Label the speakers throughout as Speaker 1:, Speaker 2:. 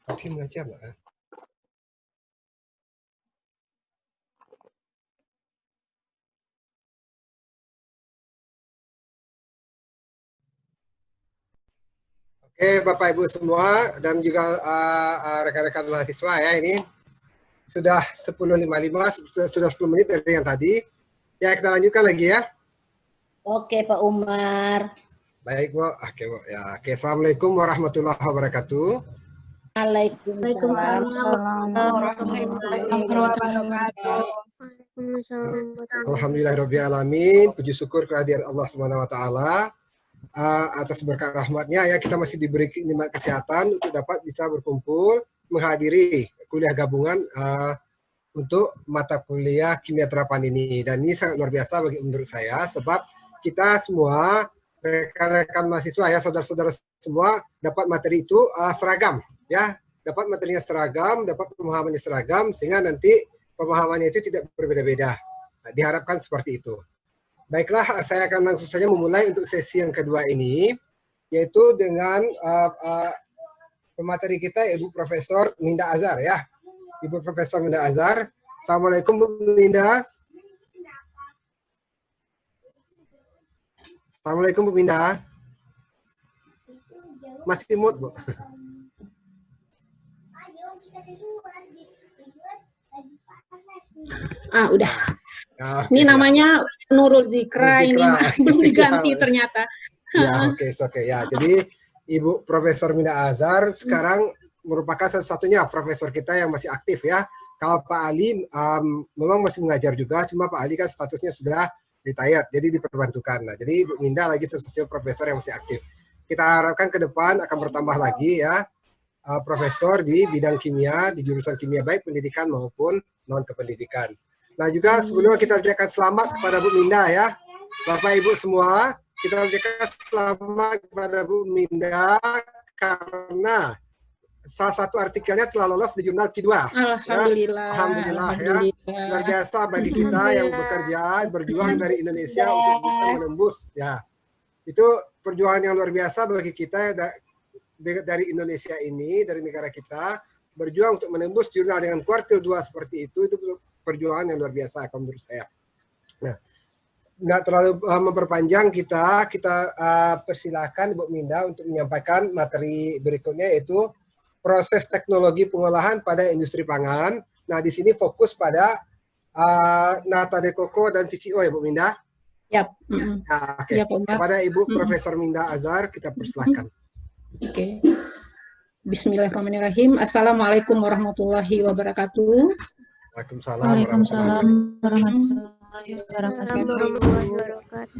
Speaker 1: Tapi macam mana? Oke, Bapak Ibu semua dan juga rekan-rekan mahasiswa ya, ini sudah 10.55, sudah 10 menit dari yang tadi. Ya, kita lanjutkan lagi ya.
Speaker 2: Oke, Pak Umar.
Speaker 1: Baik, Bu. Oke, Bu. Ya, oke. Assalamualaikum warahmatullahi wabarakatuh.
Speaker 2: Waalaikumsalam
Speaker 3: warahmatullahi wabarakatuh.
Speaker 1: Alhamdulillahirrahmanirrahim. Puji syukur kehadiran Allah Subhanahu wa taala atas berkat rahmatnya ya, kita masih diberi nikmat kesehatan untuk dapat bisa berkumpul menghadiri kuliah gabungan untuk mata kuliah kimia terapan ini. Dan ini sangat luar biasa menurut saya, sebab kita semua rekan-rekan mahasiswa ya, saudara-saudara semua dapat materi itu seragam ya, dapat materinya seragam, dapat pemahamannya seragam, sehingga nanti pemahamannya itu tidak berbeda-beda. Nah, diharapkan seperti itu. Baiklah, saya akan langsung saja memulai untuk sesi yang kedua ini, yaitu dengan pemateri kita, Ibu Profesor Minda Azhar ya. Ibu Profesor Minda Azhar. Assalamualaikum Bu Minda. Assalamualaikum Bu Minda. Masih mute, Bu.
Speaker 3: Udah.
Speaker 1: Nah,
Speaker 3: ini namanya Nurul Zikra, ini belum diganti ternyata.
Speaker 1: Ya, oke. Ya, jadi Ibu Profesor Minda Azhar sekarang merupakan satu-satunya profesor kita yang masih aktif ya. Kalau Pak Ali memang masih mengajar juga, cuma Pak Ali kan statusnya sudah retired, jadi diperbantukan. Nah, jadi Ibu Minda lagi satu-satunya profesor yang masih aktif. Kita harapkan ke depan akan bertambah lagi ya profesor di bidang kimia, di jurusan kimia baik pendidikan maupun non kependidikan. Nah, juga sebelumnya kita ucapkan selamat kepada Bu Minda ya. Bapak Ibu semua, kita ucapkan selamat kepada Bu Minda karena salah satu artikelnya telah lolos di jurnal Q2.
Speaker 3: Alhamdulillah.
Speaker 1: Ya. Alhamdulillah ya. Luar biasa bagi kita yang bekerja, berjuang dari Indonesia untuk menembus ya. Itu perjuangan yang luar biasa bagi kita dari Indonesia ini, dari negara kita, berjuang untuk menembus jurnal dengan kuartil 2 seperti itu perjuangan yang luar biasa menurut saya. Nah, nggak terlalu memperpanjang, kita persilahkan Bu Minda untuk menyampaikan materi berikutnya, yaitu proses teknologi pengolahan pada industri pangan. Nah, di sini fokus pada nata de coco dan VCO ya Bu Minda.
Speaker 3: Yap.
Speaker 1: Nah, oke. Kepada Ibu Profesor Minda Azhar kita persilahkan.
Speaker 3: Oke. Bismillahirrahmanirrahim. Assalamualaikum warahmatullahi wabarakatuh.
Speaker 1: Waalaikumsalam warahmatullahi
Speaker 3: wabarakatuh.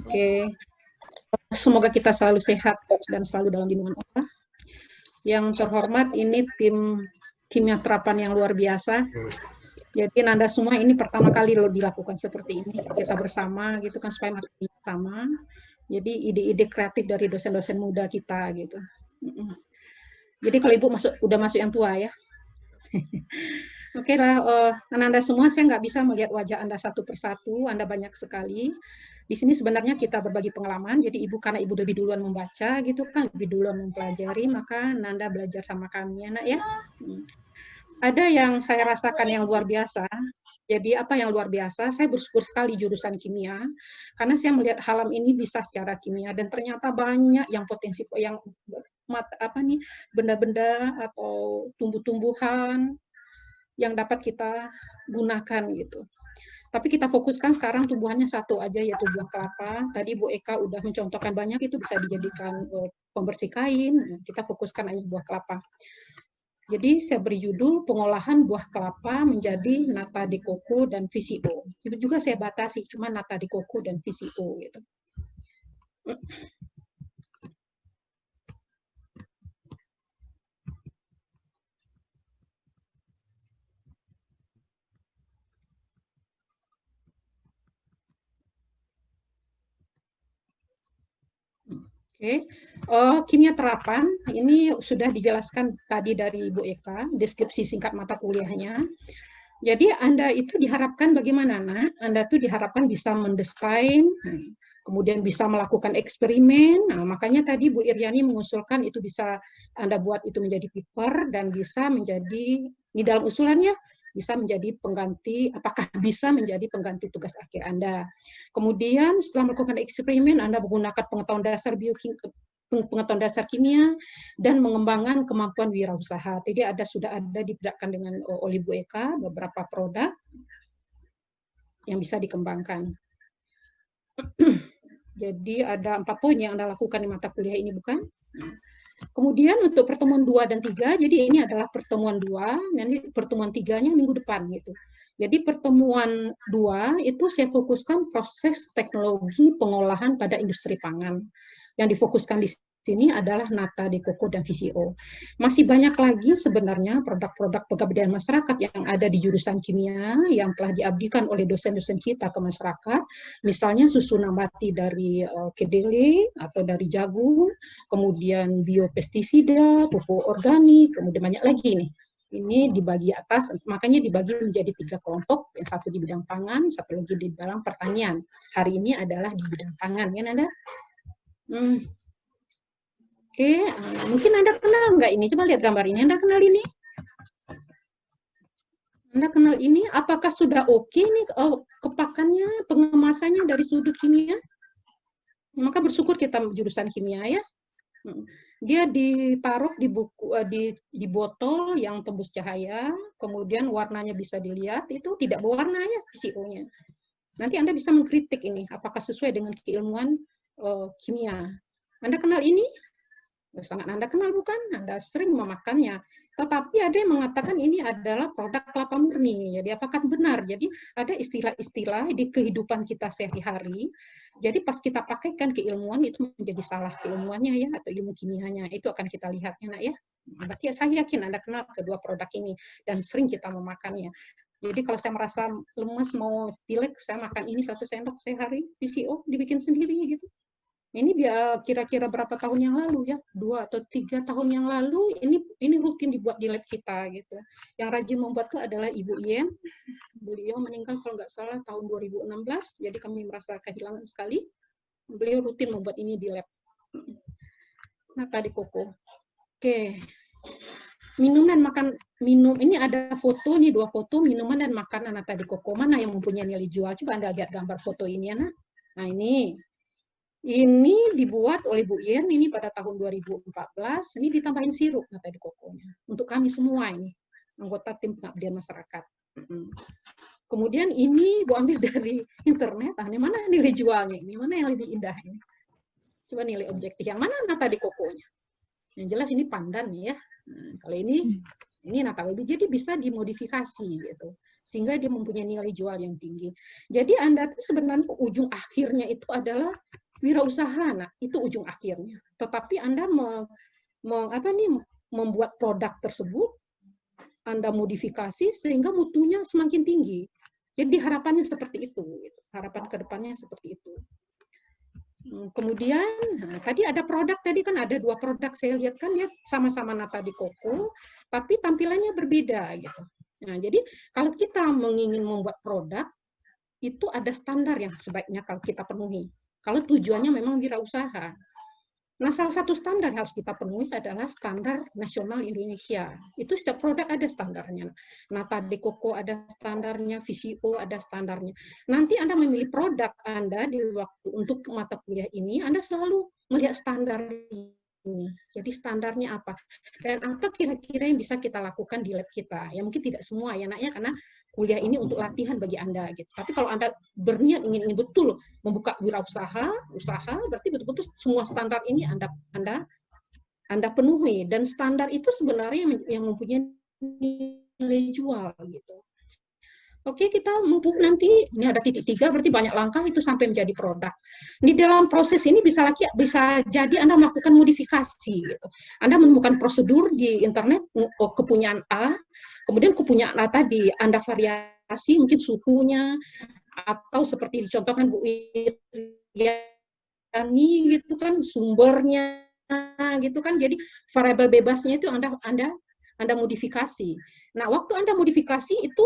Speaker 3: Oke. Semoga kita selalu sehat dan selalu dalam lindungan Allah. Yang terhormat, ini tim kimia terapan yang luar biasa. Jadi Nanda semua ini pertama kali dilakukan seperti ini, kita bersama gitu kan, supaya materinya sama. Jadi ide-ide kreatif dari dosen-dosen muda kita gitu. Jadi kalau Ibu udah masuk yang tua ya. Oke lah, Anda semua, saya nggak bisa melihat wajah Anda satu persatu, Anda banyak sekali. Di sini sebenarnya kita berbagi pengalaman, jadi Ibu karena Ibu lebih duluan membaca gitu kan, lebih duluan mempelajari, maka Nanda belajar sama kami ya nak ya. Ada yang saya rasakan yang luar biasa. Jadi apa yang luar biasa? Saya bersyukur sekali jurusan kimia, karena saya melihat halam ini bisa secara kimia, dan ternyata banyak yang potensi, yang benda-benda atau tumbuh-tumbuhan yang dapat kita gunakan gitu. Tapi kita fokuskan sekarang tumbuhannya satu aja, yaitu buah kelapa. Tadi Bu Eka udah mencontohkan banyak, itu bisa dijadikan pembersih kain. Kita fokuskan aja buah kelapa. Jadi saya beri judul pengolahan buah kelapa menjadi nata de coco dan VCO. Itu juga saya batasi, cuma nata de coco dan VCO gitu. Oke, kimia terapan ini sudah dijelaskan tadi dari Bu Eka, deskripsi singkat mata kuliahnya. Jadi Anda itu diharapkan bagaimana, Nak? Anda tuh diharapkan bisa mendesain, kemudian bisa melakukan eksperimen. Nah, makanya tadi Bu Iryani mengusulkan itu bisa Anda buat itu menjadi paper dan bisa menjadi, di dalam usulannya, bisa menjadi pengganti, apakah bisa menjadi pengganti tugas akhir Anda. Kemudian setelah melakukan eksperimen, Anda menggunakan pengetahuan dasar kimia dan mengembangkan kemampuan wirausaha. Jadi sudah ada dibedakan dengan oleh Bu Eka beberapa produk yang bisa dikembangkan. Jadi ada 4 poin yang Anda lakukan di mata kuliah ini, bukan? Kemudian untuk pertemuan 2 dan 3, jadi ini adalah pertemuan 2, nanti pertemuan 3-nya minggu depan gitu. Jadi pertemuan 2 itu saya fokuskan proses teknologi pengolahan pada industri pangan. Yang difokuskan di sini adalah nata de coco dan VCO. Masih banyak lagi sebenarnya produk-produk pengabdian masyarakat yang ada di jurusan kimia yang telah diabdikan oleh dosen-dosen kita ke masyarakat. Misalnya susu nabati dari kedelai atau dari jagung, kemudian biopestisida, pupuk organik, kemudian banyak lagi nih. Ini dibagi atas, makanya dibagi menjadi 3 kelompok, yang satu di bidang pangan, satu lagi di bidang pertanian. Hari ini adalah di bidang pangan, ya Nanda? Oke, mungkin Anda kenal nggak ini? Coba lihat gambar ini. Anda kenal ini? Anda kenal ini? Apakah sudah oke nih kepakannya, pengemasannya dari sudut kimia? Maka bersyukur kita jurusan kimia ya. Dia ditaruh di buku di botol yang tembus cahaya, kemudian warnanya bisa dilihat, itu tidak berwarna ya VCO-nya. Nanti Anda bisa mengkritik ini, apakah sesuai dengan keilmuan kimia. Anda kenal ini? Sangat Anda kenal bukan? Anda sering memakannya. Tetapi ada yang mengatakan ini adalah produk kelapa murni. Jadi apakah benar? Jadi ada istilah-istilah di kehidupan kita sehari-hari. Jadi pas kita pakaikan keilmuan itu menjadi salah keilmuannya ya, atau ilmu kimianya. Itu akan kita lihat ya, Nak ya. Berarti saya yakin Anda kenal kedua produk ini dan sering kita memakannya. Jadi kalau saya merasa lemas mau pilek, saya makan ini 1 sendok sehari, VCO dibikin sendiri gitu. Ini dia kira-kira berapa tahun yang lalu ya, 2 atau 3 tahun yang lalu ini rutin dibuat di lab kita gitu. Yang rajin membuat itu adalah Ibu Yen. Beliau meninggal kalau nggak salah tahun 2016, jadi kami merasa kehilangan sekali. Beliau rutin membuat ini di lab. Nata de coco. Oke. Minum ini ada foto nih, 2 foto minuman dan makanan nata de coco. Mana yang mempunyai nilai jual? Coba Anda lihat gambar foto ini ya, Nak. Nah, ini dibuat oleh Bu Yen ini pada tahun 2014, ini ditambahin sirup nata de coco-nya. Untuk kami semua ini, anggota tim pengabdian masyarakat. Kemudian ini Bu ambil dari internet, ini mana nilai jualnya, ini mana yang lebih indah ini. Coba nilai objektif, yang mana nata de coco-nya. Yang jelas ini pandan nih ya. Kalau ini nata lebih, jadi bisa dimodifikasi gitu. Sehingga dia mempunyai nilai jual yang tinggi. Jadi Anda tuh sebenarnya ujung akhirnya itu adalah wirausaha, nah itu ujung akhirnya. Tetapi Anda membuat produk tersebut, Anda modifikasi sehingga mutunya semakin tinggi. Jadi harapannya seperti itu, gitu. Harapan kedepannya seperti itu. Kemudian tadi ada produk, tadi kan ada 2 produk saya lihat kan ya sama-sama nata de coco, tapi tampilannya berbeda gitu. Nah jadi kalau kita ingin membuat produk itu ada standar yang sebaiknya kalau kita penuhi. Kalau tujuannya memang wirausaha. Nah, salah satu standar yang harus kita penuhi adalah standar nasional Indonesia. Itu setiap produk ada standarnya. Nata de coco ada standarnya, VCO ada standarnya. Nanti Anda memilih produk Anda di waktu untuk mata kuliah ini, Anda selalu melihat standar ini. Jadi standarnya apa? Dan apa kira-kira yang bisa kita lakukan di lab kita? Ya mungkin tidak semua ya, Nak ya, karena kuliah ini untuk latihan bagi Anda gitu. Tapi kalau Anda berniat ingin betul membuka wirausaha, berarti betul-betul semua standar ini Anda penuhi, dan standar itu sebenarnya yang mempunyai nilai jual gitu. Oke, kita mumpuk nanti ini ada titik 3, berarti banyak langkah itu sampai menjadi produk. Di dalam proses ini bisa jadi Anda melakukan modifikasi gitu. Anda menemukan prosedur di internet kepunyaan A, kemudian kepunyaan A tadi Anda variasi mungkin suhunya atau seperti dicontohkan Bu Iryani gitu kan, sumbernya gitu kan. Jadi variabel bebasnya itu Anda modifikasi. Nah, waktu Anda modifikasi itu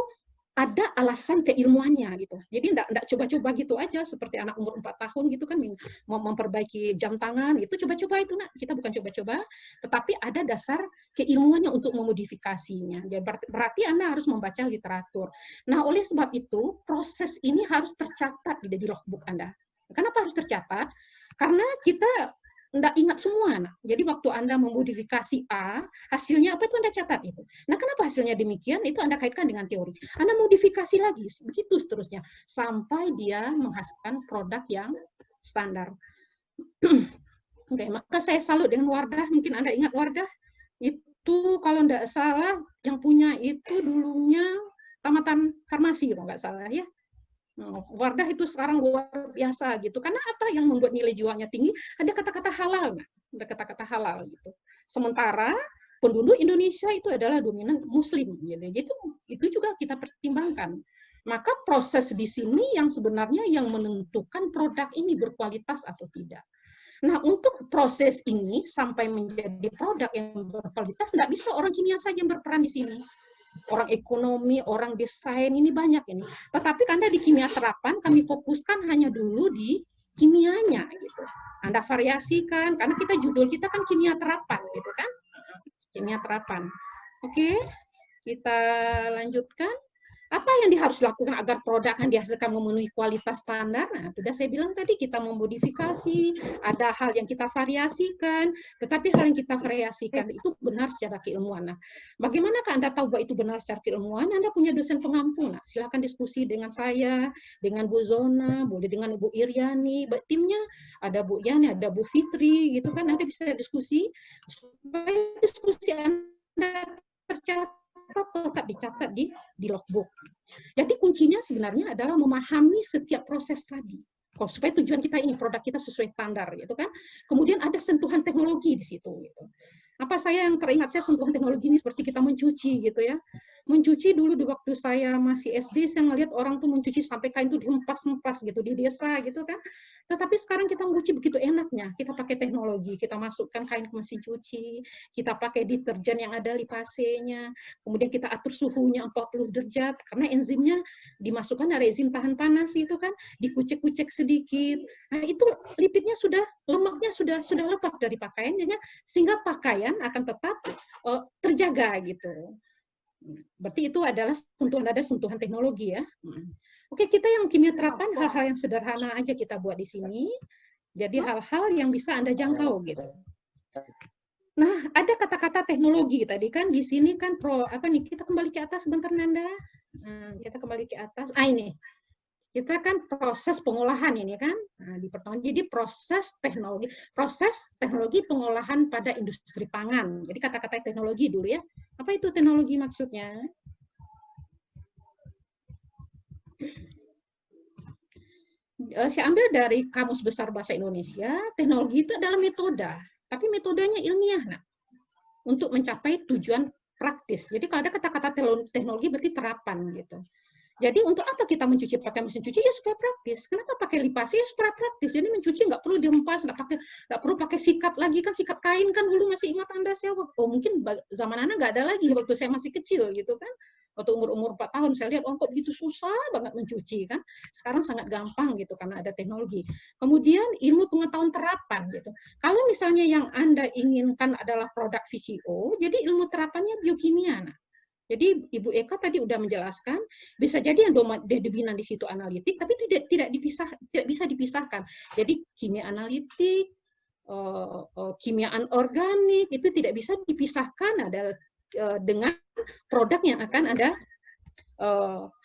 Speaker 3: ada alasan keilmuannya gitu. Jadi enggak coba-coba gitu aja seperti anak umur 4 tahun gitu kan mau memperbaiki jam tangan itu coba-coba itu nak. Kita bukan coba-coba, tetapi ada dasar keilmuannya untuk memodifikasinya. Jadi berarti Anda harus membaca literatur. Nah, oleh sebab itu proses ini harus tercatat di logbook Anda. Kenapa harus tercatat? Karena kita enggak ingat semua. Nah. Jadi waktu Anda memodifikasi A, hasilnya apa itu Anda catat itu. Nah, kenapa hasilnya demikian? Itu Anda kaitkan dengan teori. Anda modifikasi lagi, begitu seterusnya. Sampai dia menghasilkan produk yang standar. Oke, maka saya salut dengan Wardah. Mungkin Anda ingat Wardah? Itu kalau enggak salah, yang punya itu dulunya tamatan farmasi, kalau enggak salah ya. Wardah itu sekarang luar biasa gitu. Karena apa yang membuat nilai jualnya tinggi? Ada kata-kata halal, ada kata-kata halal gitu. Sementara penduduk Indonesia itu adalah dominan Muslim, gitu. Itu juga kita pertimbangkan. Maka proses di sini yang sebenarnya yang menentukan produk ini berkualitas atau tidak. Nah, untuk proses ini sampai menjadi produk yang berkualitas, tidak bisa orang kimia saja yang berperan di sini. Orang ekonomi, orang desain, ini banyak ini. Tetapi Anda di kimia terapan, kami fokuskan hanya dulu di kimianya gitu. Anda variasikan, karena kita judul kita kan kimia terapan gitu kan. Kimia terapan. Oke, kita lanjutkan. Apa yang harus dilakukan agar produk yang dihasilkan memenuhi kualitas standar? Nah, sudah saya bilang tadi kita memodifikasi, ada hal yang kita variasikan, tetapi hal yang kita variasikan itu benar secara keilmuan. Nah, bagaimanakah Anda tahu bahwa itu benar secara keilmuan? Anda punya dosen pengampu. Nah, silakan diskusi dengan saya, dengan Bu Zona, boleh dengan Ibu Iriani, timnya ada Bu Yani, ada Bu Fitri, gitu kan? Anda bisa diskusi supaya diskusi Anda tercatat, tetap dicatat di logbook. Jadi kuncinya sebenarnya adalah memahami setiap proses tadi. Supaya tujuan kita ini produk kita sesuai standar gitu kan. Kemudian ada sentuhan teknologi di situ gitu. Apa saya yang teringat saya sentuhan teknologi ini seperti kita mencuci gitu ya. Mencuci dulu di waktu saya masih SD saya ngelihat orang tuh mencuci sampai kain tuh dihempas-hempas gitu di desa gitu kan. Tetapi sekarang kita mencuci begitu enaknya. Kita pakai teknologi, kita masukkan kain ke mesin cuci, kita pakai deterjen yang ada lipase-nya, kemudian kita atur suhunya 40 derajat karena enzimnya dimasukkan dari enzim tahan panas itu kan, dikucek-kucek sedikit. Nah, itu lipidnya sudah lemaknya sudah lepas dari pakaian sehingga pakaian akan tetap terjaga gitu. Berarti itu adalah sentuhan teknologi ya. Oke, kita yang kimia terapan hal-hal yang sederhana aja kita buat di sini. Jadi hal-hal yang bisa Anda jangkau gitu. Nah, ada kata-kata teknologi tadi kan di sini kan kita kembali ke atas sebentar Nanda. Nah, kita kembali ke atas. Ini. Kita kan proses pengolahan ini kan. Nah, di pertemuan jadi proses teknologi pengolahan pada industri pangan. Jadi kata-kata teknologi dulu ya. Apa itu teknologi maksudnya? Saya ambil dari Kamus Besar Bahasa Indonesia, teknologi itu adalah metode, tapi metodenya ilmiah, nah, untuk mencapai tujuan praktis. Jadi kalau ada kata-kata teknologi berarti terapan gitu. Jadi untuk apa kita mencuci pakai mesin cuci? Ya supaya praktis. Kenapa pakai lipase? Ya supaya praktis. Jadi mencuci nggak perlu dihempas, nggak perlu pakai sikat lagi kan, sikat kain kan dulu masih ingat Anda saya. Oh mungkin zaman Anda nggak ada lagi waktu saya masih kecil gitu kan. Waktu umur 4 tahun saya lihat, kok begitu susah banget mencuci kan. Sekarang sangat gampang gitu karena ada teknologi. Kemudian ilmu pengetahuan terapan gitu. Kalau misalnya yang Anda inginkan adalah produk VCO, jadi ilmu terapannya biokimia. Nah, jadi Ibu Eka tadi udah menjelaskan, bisa jadi yang dominan di situ analitik, tapi tidak bisa dipisahkan. Jadi kimia analitik, kimia anorganik itu tidak bisa dipisahkan dengan produk yang akan Anda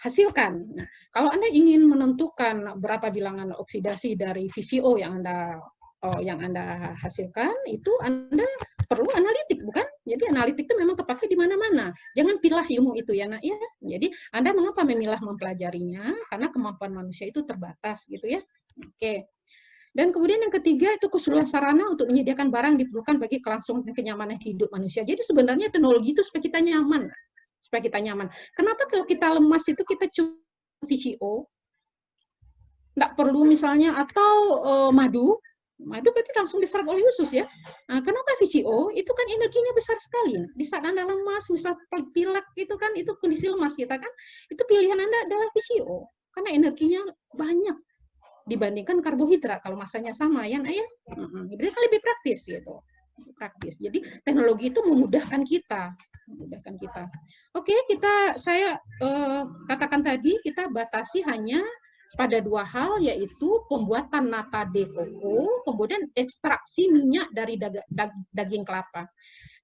Speaker 3: hasilkan. Nah, kalau Anda ingin menentukan berapa bilangan oksidasi dari VCO yang Anda hasilkan, itu Anda perlu analitik, bukan? Jadi analitik itu memang terpakai di mana-mana. Jangan pilah ilmu itu ya, nak ya. Jadi Anda mengapa mempelajarinya? Karena kemampuan manusia itu terbatas, gitu ya. Oke. Dan kemudian yang ketiga itu keseluruhan sarana untuk menyediakan barang yang diperlukan bagi kelangsungan dan kenyamanan hidup manusia. Jadi sebenarnya teknologi itu supaya kita nyaman, supaya kita nyaman. Kenapa kalau kita lemas itu kita cuma VCO? Nggak perlu misalnya atau madu. Madu berarti langsung diserap oleh usus ya. Nah, kenapa VCO? Itu kan energinya besar sekali. Di saat Anda lemas, misal pilek itu kan, itu kondisi lemas kita kan, itu pilihan Anda adalah VCO. Karena energinya banyak dibandingkan karbohidrat. Kalau masanya sama ya, ya. Berarti kan lebih praktis gitu. Praktis. Jadi teknologi itu memudahkan kita. Oke, saya katakan tadi kita batasi hanya pada dua hal, yaitu pembuatan nata de coco, kemudian ekstraksi minyak dari daging kelapa.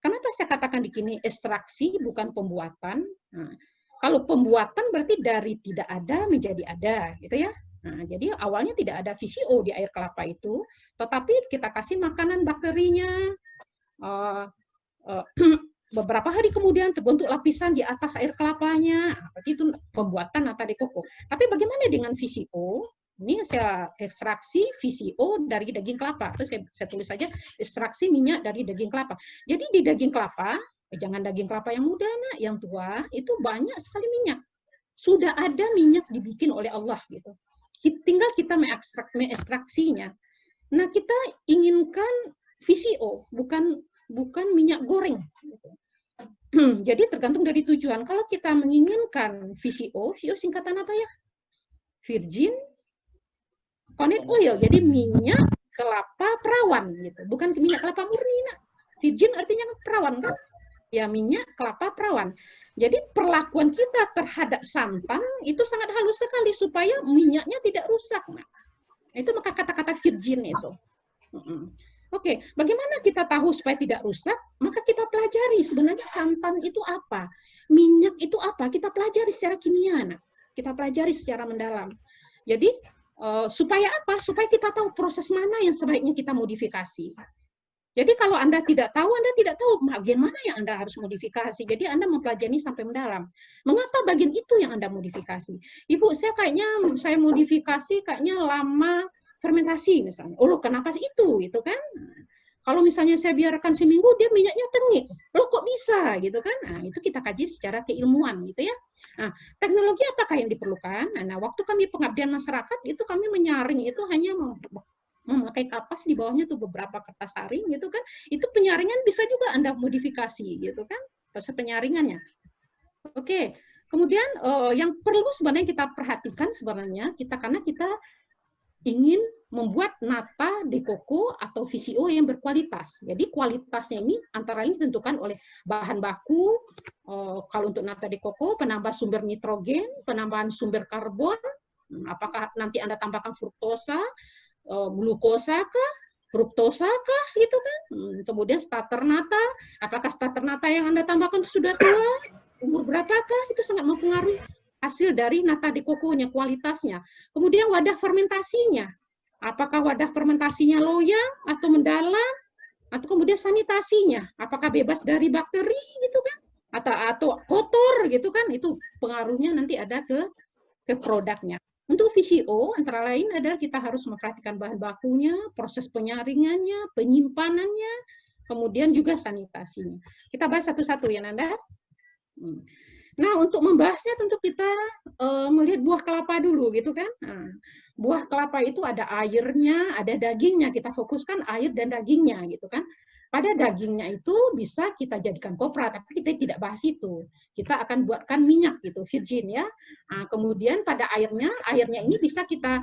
Speaker 3: Kenapa saya katakan di sini ekstraksi bukan pembuatan? Nah, kalau pembuatan berarti dari tidak ada menjadi ada, gitu ya. Nah, jadi awalnya tidak ada VCO di air kelapa itu, tetapi kita kasih makanan bakterinya. Beberapa hari kemudian terbentuk lapisan di atas air kelapanya. Berarti itu pembuatan nata de coco. Tapi bagaimana dengan VCO? Ini saya ekstraksi VCO dari daging kelapa. Itu saya tulis saja ekstraksi minyak dari daging kelapa. Jadi di daging kelapa, jangan daging kelapa yang muda, nak, yang tua, itu banyak sekali minyak. Sudah ada minyak dibikin oleh Allah gitu. Tinggal kita mengekstraksinya. Nah, kita inginkan VCO, bukan minyak goreng. Jadi tergantung dari tujuan. Kalau kita menginginkan VCO singkatan apa ya? Virgin Coconut Oil. Jadi minyak kelapa perawan gitu. Bukan minyak kelapa murni, nak. Virgin artinya perawan kan? Ya, minyak kelapa perawan. Jadi perlakuan kita terhadap santan itu sangat halus sekali supaya minyaknya tidak rusak, nak. Itu maka kata-kata virgin itu. Oke, bagaimana kita tahu supaya tidak rusak? Maka kita pelajari sebenarnya santan itu apa, minyak itu apa. Kita pelajari secara kimia, nah. Kita pelajari secara mendalam. Jadi supaya apa? Supaya kita tahu proses mana yang sebaiknya kita modifikasi. Jadi kalau Anda tidak tahu bagian mana yang Anda harus modifikasi. Jadi Anda mempelajari sampai mendalam. Mengapa bagian itu yang Anda modifikasi? Ibu, saya modifikasi lama fermentasi misalnya. Oh, kenapa sih itu gitu kan? Kalau misalnya saya biarkan seminggu dia minyaknya tengik. Loh, kok bisa gitu kan? Nah, itu kita kaji secara keilmuan gitu ya. Nah, teknologi apakah yang diperlukan? Nah, waktu kami pengabdian masyarakat itu kami menyaring itu hanya memakai kapas, di bawahnya tuh beberapa kertas saring gitu kan. Itu penyaringan bisa juga Anda modifikasi gitu kan. Proses penyaringannya. Oke. Kemudian yang perlu sebenarnya kita perhatikan sebenarnya karena kita ingin membuat nata de coco atau VCO yang berkualitas. Jadi kualitasnya ini antara lain ditentukan oleh bahan baku, kalau untuk nata de coco, penambah sumber nitrogen, penambahan sumber karbon, apakah nanti Anda tambahkan fruktosa, glukosa kah, fruktosa kah, gitu kan. Kemudian starter nata, apakah starter nata yang Anda tambahkan sudah tua, umur berapakah, itu sangat mempengaruhi hasil dari nata de coco-nya, kualitasnya. Kemudian wadah fermentasinya. Apakah wadah fermentasinya loyang atau mendalam? Atau kemudian sanitasinya. Apakah bebas dari bakteri gitu kan? Atau kotor gitu kan? Itu pengaruhnya nanti ada ke produknya. Untuk VCO antara lain adalah kita harus memperhatikan bahan bakunya, proses penyaringannya, penyimpanannya, kemudian juga sanitasinya. Kita bahas satu-satu ya, Nanda. Nah, untuk membahasnya tentu kita melihat buah kelapa dulu gitu kan. Nah, buah kelapa itu ada airnya, ada dagingnya. Kita fokuskan air dan dagingnya gitu kan. Pada dagingnya itu bisa kita jadikan kopra, tapi kita tidak bahas itu. Kita akan buatkan minyak gitu, virgin ya. Nah, kemudian pada airnya ini bisa kita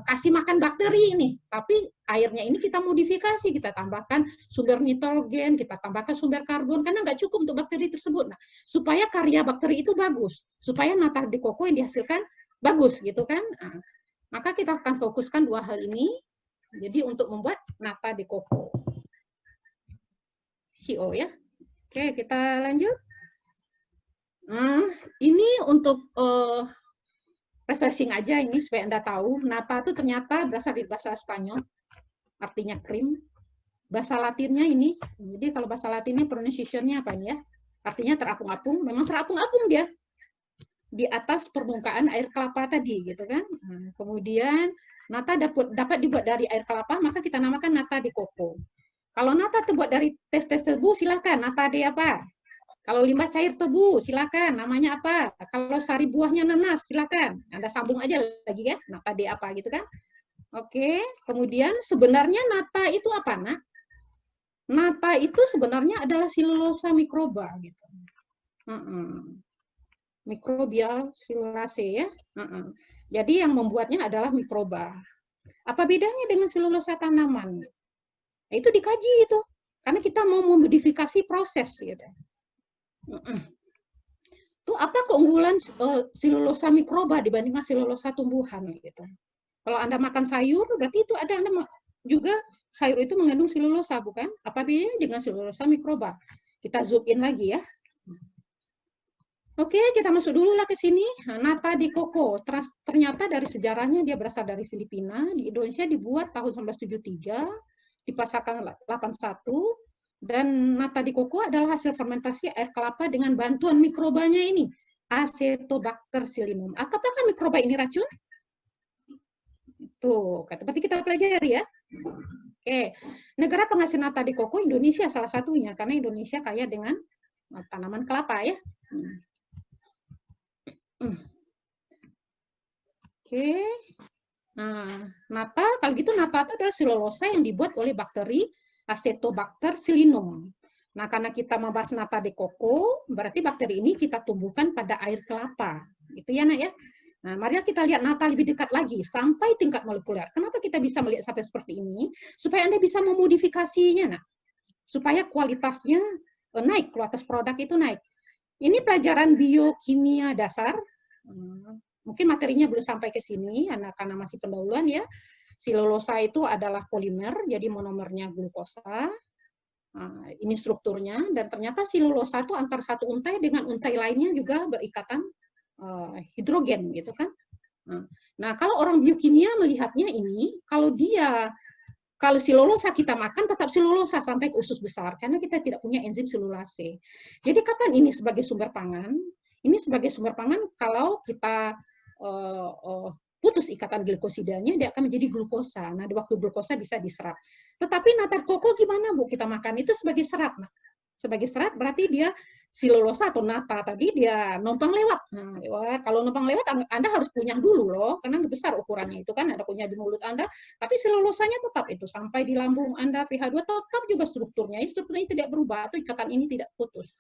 Speaker 3: kasih makan bakteri ini, tapi airnya ini kita modifikasi, kita tambahkan sumber nitrogen, kita tambahkan sumber karbon, karena nggak cukup untuk bakteri tersebut. Nah, supaya karya bakteri itu bagus, supaya nata de coco yang dihasilkan bagus gitu kan. Nah, maka kita akan fokuskan dua hal ini. Jadi untuk membuat nata de coco. VCO ya. Oke, kita lanjut. Nah, ini untuk refreshing aja ini supaya Anda tahu, nata itu ternyata berasal dari bahasa Spanyol, artinya krim. Bahasa Latinnya ini, jadi kalau bahasa Latinnya pronunciation-nya apa ini ya? Artinya terapung-apung, memang terapung-apung dia di atas permukaan air kelapa tadi gitu kan. Nah, kemudian nata dapat dibuat dari air kelapa, maka kita namakan nata de coco. Kalau nata terbuat dari tes tebu, silakan nata de apa? Kalau limbah cair tebu, silakan namanya apa? Kalau sari buahnya nanas, silakan. Anda sambung aja lagi ya, nata de apa gitu kan? Oke, kemudian sebenarnya nata itu apa, Nak? Nata itu sebenarnya adalah silulosa mikroba gitu. Mikrobial silulase ya. Jadi yang membuatnya adalah mikroba. Apa bedanya dengan silulosa tanaman? Nah, itu dikaji itu, karena kita mau memodifikasi proses gitu. Tuh apa keunggulan silulosa mikroba dibandingkan silulosa tumbuhan gitu. Kalau Anda makan sayur, berarti itu ada Anda juga sayur itu mengandung silulosa, bukan? Apa bedanya dengan silulosa mikroba? Kita zoom in lagi ya. Oke, kita masuk dulu lah ke sini. Nata de coco. Ternyata dari sejarahnya dia berasal dari Filipina. Di Indonesia dibuat tahun 1973, dipasarkan 81. Dan nata de coco adalah hasil fermentasi air kelapa dengan bantuan mikrobanya ini, Acetobacter psillinum. Apakah mikroba ini racun? Tuh, berarti kita pelajari ya. Oke, negara penghasil nata de coco Indonesia salah satunya, karena Indonesia kaya dengan tanaman kelapa ya. Oke, nah nata, kalau gitu nata itu adalah selulosa yang dibuat oleh bakteri Acetobacter psillinum. Nah, karena kita membahas nata de coco, berarti bakteri ini kita tumbuhkan pada air kelapa, gitu ya, Nak ya. Nah, mari kita lihat nata lebih dekat lagi, sampai tingkat molekuler. Kenapa kita bisa melihat sampai seperti ini? Supaya Anda bisa memodifikasinya, Nak. Supaya kualitasnya naik, kualitas produk itu naik. Ini pelajaran biokimia dasar. Mungkin materinya belum sampai ke sini, karena masih pendahuluan ya. Silulosa itu adalah polimer, jadi monomernya glukosa. Ini strukturnya, dan ternyata silulosa itu antar satu untai dengan untai lainnya juga berikatan hidrogen gitu kan. Nah, kalau orang biokimia melihatnya ini, kalau silulosa kita makan tetap silulosa sampai ke usus besar karena kita tidak punya enzim silulase. Jadi kapan ini sebagai sumber pangan? Ini sebagai sumber pangan kalau kita putus ikatan glikosidanya, dia akan menjadi glukosa. Nah, di waktu glukosa bisa diserap. Tetapi nata koko gimana, Bu? Kita makan itu sebagai serat. Nah, sebagai serat berarti dia silulosa atau nata tadi dia numpang lewat. Nah, kalau numpang lewat Anda harus kunyah dulu loh, karena besar ukurannya itu kan, ada kunyah di mulut Anda, tapi silulosanya tetap itu sampai di lambung Anda pH 2 tetap juga strukturnya tidak berubah atau ikatan ini tidak putus.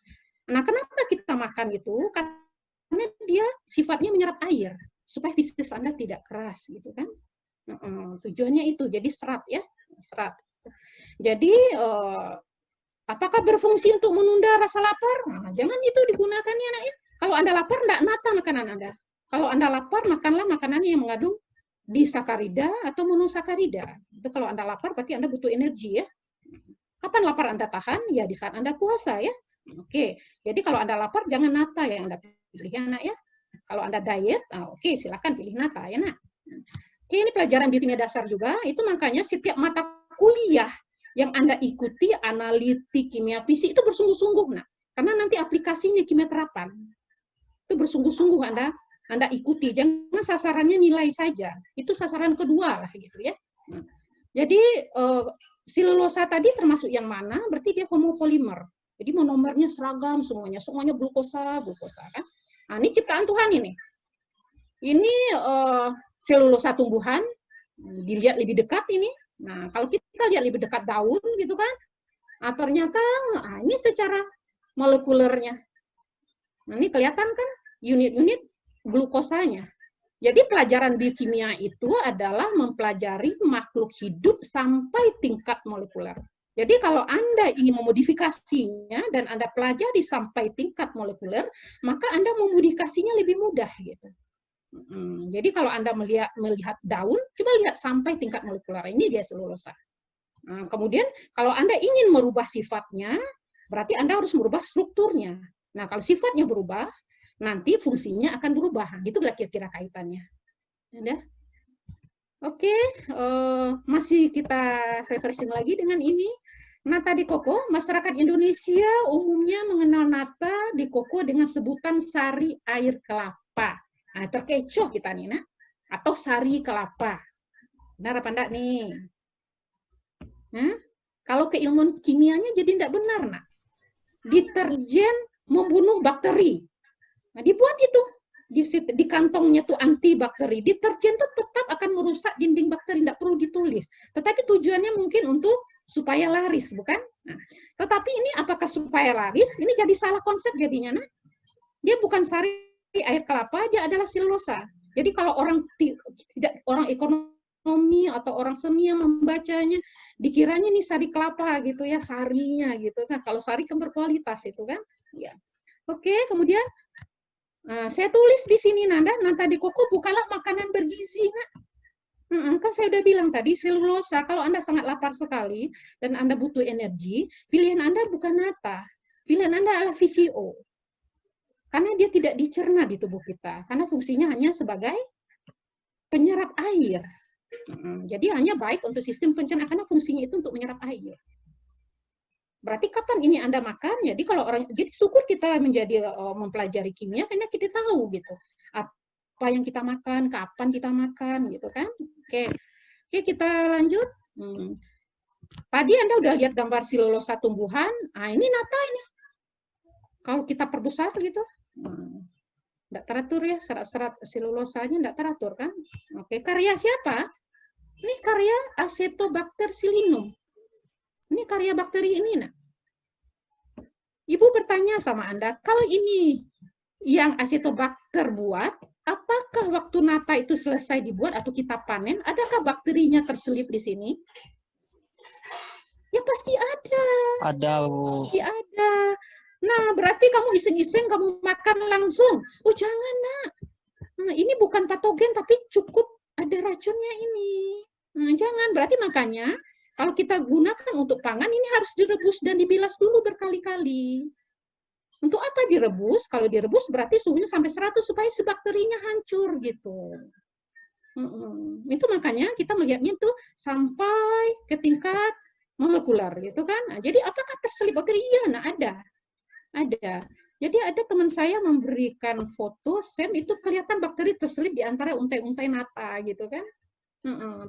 Speaker 3: Nah, kenapa kita makan itu? Karena dia sifatnya menyerap air supaya fisis Anda tidak keras gitu kan. Tujuannya itu jadi serat ya, serat. Jadi apakah berfungsi untuk menunda rasa lapar? Nah, jangan itu digunakannya, Nak ya. Kalau Anda lapar, tidak nata makanan Anda. Kalau Anda lapar, makanlah makanan yang mengandung disakarida atau monosakarida. Itu kalau Anda lapar, berarti Anda butuh energi ya. Kapan lapar Anda tahan? Ya di saat Anda puasa ya. Oke, jadi kalau Anda lapar, jangan nata yang Anda pilih ya, Nak ya. Kalau Anda diet, oke, silakan pilih nata ya, Nak. Oke, ini pelajaran biokimia dasar juga. Itu makanya setiap mata kuliah yang Anda ikuti, analitik, kimia fisik, itu bersungguh-sungguh, Nak. Karena nanti aplikasinya kimia terapan. Itu bersungguh-sungguh Anda ikuti. Jangan sasarannya nilai saja. Itu sasaran kedua lah gitu ya. Jadi silulosa tadi termasuk yang mana? Berarti dia homopolimer. Jadi monomernya seragam semuanya. Semuanya glukosa kan. Nah, ini ciptaan Tuhan ini. Ini selulosa tumbuhan. Dilihat lebih dekat ini. Nah, kalau kita lihat lebih dekat daun gitu kan, ternyata ini secara molekulernya. Nah, ini kelihatan kan unit-unit glukosanya. Jadi pelajaran biokimia itu adalah mempelajari makhluk hidup sampai tingkat molekuler. Jadi kalau Anda ingin memodifikasinya dan Anda pelajari sampai tingkat molekuler, maka Anda memodifikasinya lebih mudah gitu. Jadi kalau Anda melihat daun, coba lihat sampai tingkat molekuler. Ini dia selulosa. Kemudian kalau Anda ingin merubah sifatnya, berarti Anda harus merubah strukturnya. Nah, kalau sifatnya berubah, nanti fungsinya akan berubah. Gitulah kira-kira kaitannya. Ada? Oke, masih kita refreshing lagi dengan ini. Nata de coco, masyarakat Indonesia umumnya mengenal nata de coco dengan sebutan sari air kelapa. Nah, terkecoh kita nih, Nak. Atau sari kelapa. Benar apa enggak nih? Kalau keilmuan kimianya jadi enggak benar, Nak. Deterjen membunuh bakteri. Nah, dibuat itu. Di kantongnya tuh antibakteri. Deterjen itu tetap akan merusak dinding bakteri, tidak perlu ditulis. Tetapi tujuannya mungkin untuk supaya laris, bukan? Nah, tetapi ini apakah supaya laris? Ini jadi salah konsep jadinya. Nah, dia bukan sari air kelapa, dia adalah silulosa. Jadi kalau orang ekonomi atau orang seni yang membacanya, dikiranya nih sari kelapa gitu ya, sarinya gitu kan. Kalau sari kan berkualitas itu kan. Ya. Oke, kemudian saya tulis di sini Nata de coco bukanlah makanan bergizi, Nak. Kan saya udah bilang tadi, selulosa, kalau Anda sangat lapar sekali dan Anda butuh energi, pilihan Anda bukan nata. Pilihan Anda adalah VCO. Karena dia tidak dicerna di tubuh kita. Karena fungsinya hanya sebagai penyerap air. Jadi hanya baik untuk sistem pencernaan, karena fungsinya itu untuk menyerap air. Berarti kapan ini Anda makan? Jadi kalau jadi syukur kita menjadi mempelajari kimia, karena kita tahu gitu. Apa yang kita makan, kapan kita makan, gitu kan? Oke, kita lanjut. Tadi Anda udah lihat gambar silulosa tumbuhan. Nah, ini nata ini. Kalau kita perbesar gitu, nggak teratur ya, serat-serat silulosanya nggak teratur kan? Oke, karya siapa? Ini karya Acetobacter silinum. Ini karya bakteri ini, Nak. Ibu bertanya sama Anda, kalau ini yang Acetobacter buat, apakah waktu nata itu selesai dibuat atau kita panen, adakah bakterinya terselip di sini? Ya pasti ada.
Speaker 4: Ada, Bu.
Speaker 3: Pasti ada. Nah, berarti kamu iseng-iseng kamu makan langsung. Oh, jangan, Nak. Nah, ini bukan patogen, tapi cukup ada racunnya ini. Nah, jangan. Berarti makanya, kalau kita gunakan untuk pangan, ini harus direbus dan dibilas dulu berkali-kali. Untuk apa direbus? Kalau direbus berarti suhunya sampai 100 supaya si bakterinya hancur gitu. Itu makanya kita melihatnya itu sampai ke tingkat molekuler gitu kan. Nah, jadi apakah terselip bakteri? Iya, nah ada. Jadi ada teman saya memberikan foto SEM itu kelihatan bakteri terselip di antara untai-untai nata gitu kan.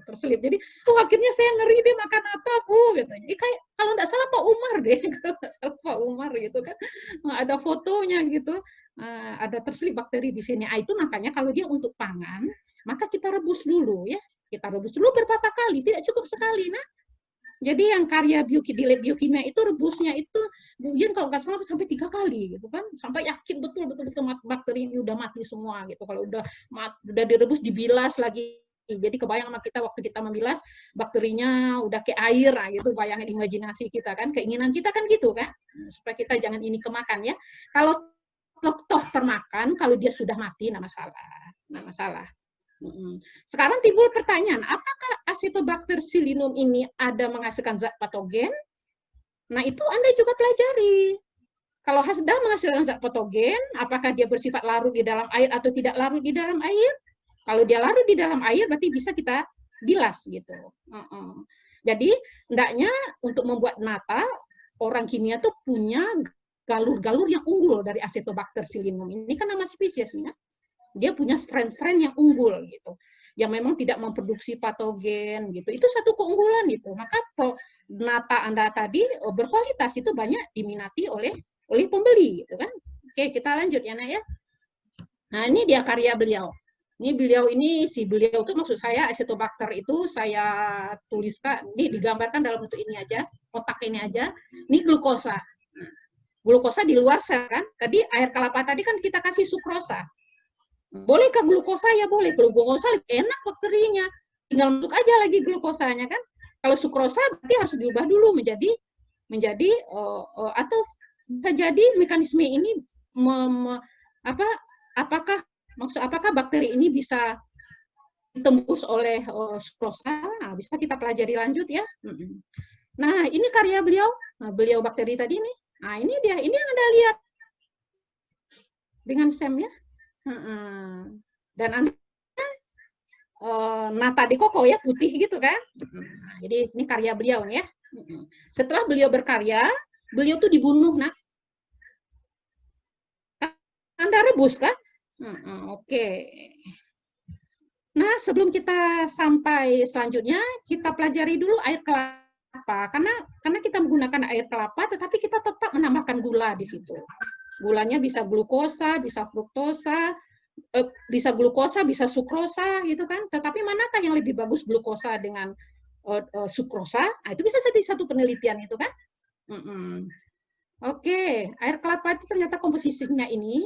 Speaker 3: Terselip. Jadi, akhirnya saya ngeri deh makan nata, Bu. Gitu. Kayak kalau nggak salah Pak Umar deh, kalau nggak salah Pak Umar gitu kan. Ada fotonya gitu. Ada terselip bakteri di sini. Itu makanya kalau dia untuk pangan, maka kita rebus dulu ya. Kita rebus dulu beberapa kali, tidak cukup sekali, nah. Jadi yang karya di lab biokimia itu rebusnya itu mungkin kalau nggak salah sampai 3 kali gitu kan, sampai yakin betul bakteri ini udah mati semua gitu. Kalau udah direbus dibilas lagi. Jadi kebayang sama kita waktu kita membilas bakterinya udah kayak air gitu, bayangin imajinasi kita kan, keinginan kita kan gitu kan, supaya kita jangan ini kemakan ya. Kalau toh termakan, kalau dia sudah mati nggak masalah. Sekarang timbul pertanyaan, apakah Acetobacter silinum ini ada menghasilkan zat patogen? Nah, itu Anda juga pelajari. Kalau sudah menghasilkan zat patogen, apakah dia bersifat larut di dalam air atau tidak larut di dalam air? Kalau dia larut di dalam air, berarti bisa kita bilas gitu. Jadi, hendaknya untuk membuat nata, orang kimia tuh punya galur-galur yang unggul dari Acetobacter silinum. Ini kan nama spesiesnya. Dia punya strain-strain yang unggul gitu, yang memang tidak memproduksi patogen gitu. Itu satu keunggulan gitu. Maka nata Anda tadi berkualitas itu banyak diminati oleh pembeli gitu kan. Oke, kita lanjut ya, Nak ya. Nah, ini dia karya beliau. Ini beliau itu maksud saya Acetobacter itu saya tuliskan, ini digambarkan dalam bentuk ini aja, kotak ini aja. Ini glukosa. Glukosa di luar sel kan. Tadi air kelapa tadi kan kita kasih sukrosa. Bolehkah glukosa? Ya boleh. Glukosa lebih enak bakterinya. Tinggal masuk aja lagi glukosanya kan. Kalau sukrosa berarti harus diubah dulu menjadi atau bisa jadi mekanisme ini apakah bakteri ini bisa ditembus oleh sukrosa? Nah, bisa kita pelajari lanjut ya. Nah, ini karya beliau. Nah, beliau bakteri tadi nih. Nah, ini dia. Ini yang Anda lihat dengan SEM ya. Dan Anda nata de coco ya, putih gitu kan. Nah, jadi ini karya beliau nih ya. Setelah beliau berkarya, beliau tuh dibunuh, Nak. Anda rebus kan? Oke. Nah, sebelum kita sampai selanjutnya, kita pelajari dulu air kelapa. Karena kita menggunakan air kelapa, tetapi kita tetap menambahkan gula di situ. Gulanya bisa glukosa, bisa fruktosa, bisa glukosa, bisa sukrosa gitu kan. Tetapi manakah yang lebih bagus glukosa dengan sukrosa? Nah, itu bisa jadi satu penelitian itu kan. Oke, air kelapa itu ternyata komposisinya ini